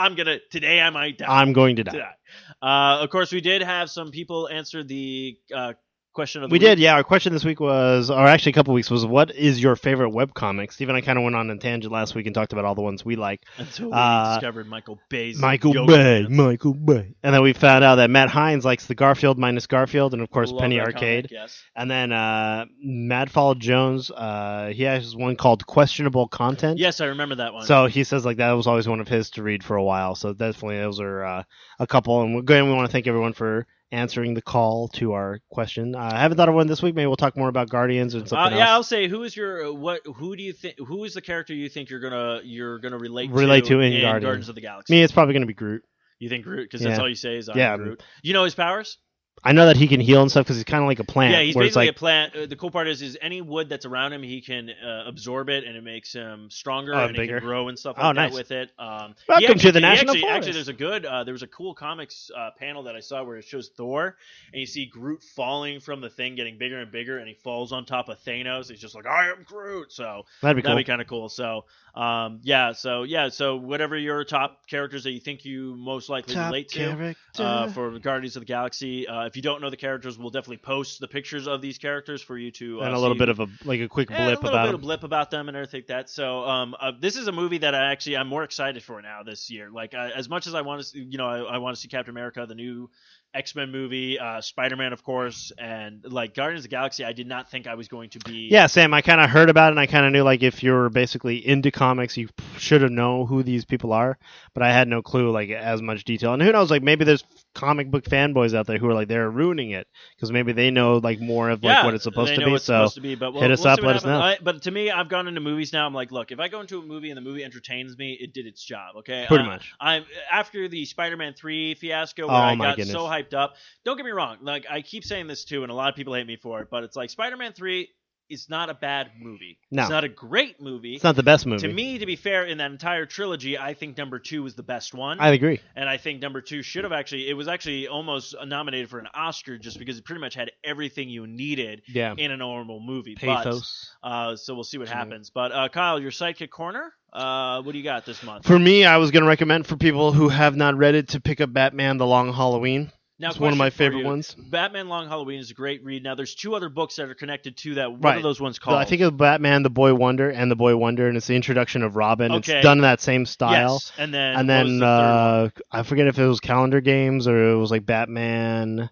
today I might die. I'm going to die. Of course, we did have some people answer the question of the week. We did, yeah. Our question this week was, or actually a couple weeks, was what is your favorite webcomic? Steve and I kind of went on a tangent last week and talked about all the ones we like. Until we discovered Michael Bay's Michael Bay. And then we found out that Matt Hines likes the Garfield minus Garfield, and of course Penny Arcade. Comic, yes. And then Madfall Jones, he has one called Questionable Content. Yes, I remember that one. So he says like that was always one of his to read for a while. So definitely those are a couple. And we want to thank everyone for answering the call to our question. I haven't thought of one this week. Maybe we'll talk more about Guardians and something else. Yeah, I'll say who is the character you think you're gonna relate to in Guardians of the Galaxy? Me, it's probably gonna be Groot. You think Groot because that's all you say is Groot. You know his powers? I know that he can heal and stuff because he's kind of like a plant. Yeah, he's basically a plant. The cool part is any wood that's around him, he can absorb it, and it makes him stronger and bigger. He can grow and stuff like that nice. with it. Welcome to the National Forest. Actually, there's a good. There was a cool comics panel that I saw where it shows Thor, and you see Groot falling from the thing, getting bigger and bigger, and he falls on top of Thanos. He's just like, I am Groot. So that'd be kind of cool. So So whatever your top characters that you think you most likely relate to for Guardians of the Galaxy. If you don't know the characters, we'll definitely post the pictures of these characters for you to and a little bit of a quick blip about them and everything like that. So this is a movie that I'm more excited for now this year. Like as much as I want to, I want to see Captain America, the new X-Men movie, Spider-Man, of course, and like Guardians of the Galaxy, I did not think I was going to be. Yeah, Sam, I kind of heard about it, and I kind of knew like if you're basically into comics, you should have known who these people are, but I had no clue like as much detail. And who knows, like maybe there's comic book fanboys out there who are like they're ruining it because maybe they know like more of like what it's supposed to be. But hit us up, let us know. But to me, I've gone into movies now. I'm like, look, if I go into a movie and the movie entertains me, it did its job. Okay, pretty much. I'm after the Spider-Man 3 fiasco where I got so hyped up. Don't get me wrong. Like I keep saying this too, and a lot of people hate me for it, but it's like Spider-Man 3 is not a bad movie. No. It's not a great movie. It's not the best movie. To me, to be fair, in that entire trilogy, I think number 2 was the best one. I agree. And I think number 2 should have it was actually almost nominated for an Oscar just because it pretty much had everything you needed in a normal movie. Pathos. So we'll see what happens. But Kyle, your Sidekick Corner, what do you got this month? For me, I was going to recommend for people who have not read it to pick up Batman: The Long Halloween. Now, it's one of my favorite ones. Batman Long Halloween is a great read. Now, there's 2 other books that are connected to that. What are those ones called? I think of Batman, The Boy Wonder, and it's the introduction of Robin. Okay. It's done in that same style. Yes, and then I forget if it was Calendar Games or it was like Batman.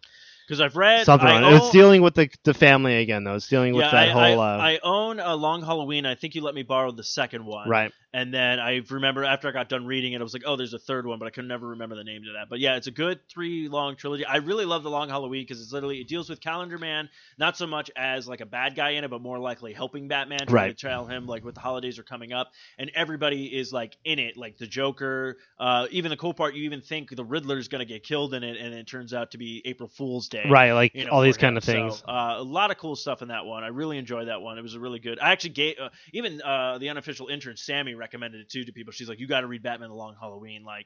Because I've read something. It's dealing with the family again, though. It's dealing with that whole. I own a Long Halloween. I think you let me borrow the second one. Right. And then I remember after I got done reading it, I was like, oh, there's a third one, but I could never remember the names of that. But yeah, it's a good 3-long trilogy. I really love the Long Halloween because it deals with Calendar Man, not so much as like a bad guy in it, but more likely helping Batman, trying to tell him like what the holidays are coming up, and everybody is like in it, like the Joker. Even the cool part, you even think the Riddler's gonna get killed in it, and it turns out to be April Fool's Day. Right, like all these kind of things. So, a lot of cool stuff in that one. I really enjoyed that one. It was a really good. I actually gave even the unofficial intern Sammy recommended it too to people. She's like, you got to read Batman: The Long Halloween. Like,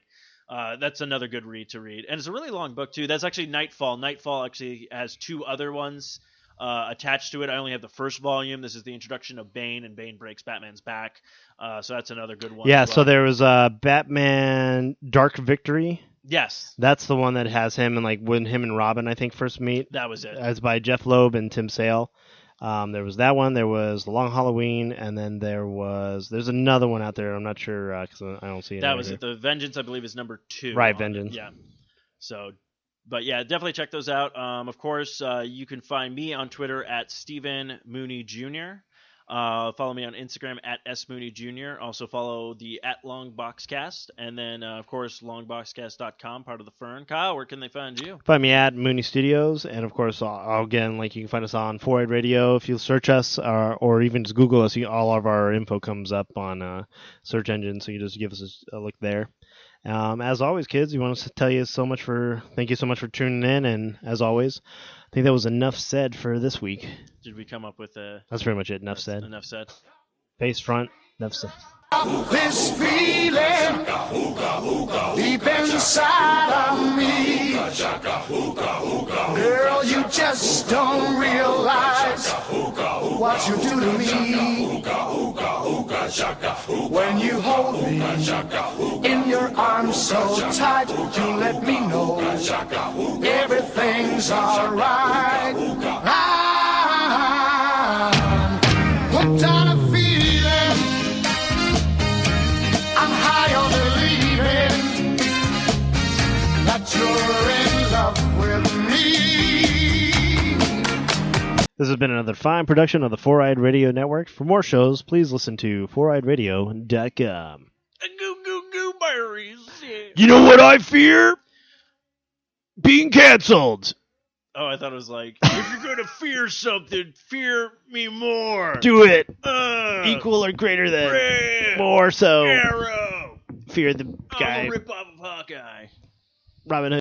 that's another good read to read, and it's a really long book too. That's actually Nightfall. Nightfall actually has 2 other ones attached to it. I only have the first volume. This is the introduction of Bane, and Bane breaks Batman's back. So that's another good one. Yeah. So there was Batman: Dark Victory. Yes. That's the one that has him and like when him and Robin I think first meet. That was it. It's by Jeff Loeb and Tim Sale. There was that one. There was The Long Halloween, and then there's another one out there. I'm not sure because I don't see it. That was it. The Vengeance, I believe, is number 2. Right, Vengeance. Yeah. So, but yeah, definitely check those out. Of course, you can find me on Twitter at Stephen Mooney Jr. Follow me on Instagram at smooneyjr. Also follow the at longboxcast, and then of course longboxcast.com, part of the Fern. Kyle, where can they find you? Find me at Mooney Studios, and of course, again, like you can find us on 4-Eyed Radio. If you search us, or even just Google us, all of our info comes up on search engine, so you just give us a look there. As always, kids, we want to thank you so much for tuning in, and as always, I think that was enough said for this week. Did we come up with a... That's pretty much it. Enough said. Enough said. Face front. Enough said. This feeling deep inside of me, girl, you just don't realize what you do to me. When you hold me in your arms so tight, you let me know everything's alright. I'm hooked on a feeling, I'm high on believing that you're in love with me. This has been another fine production of the 4-Eyed Radio Network. For more shows, please listen to 4eyedradio.com. Goo goo goo berries. You know what I fear? Being canceled. Oh, I thought it was like, if you're going to fear something, fear me more. Do it. Equal Equal or greater than. Red More so. Arrow. Fear the I'm guy. a rip off of Hawkeye. Robin Hood.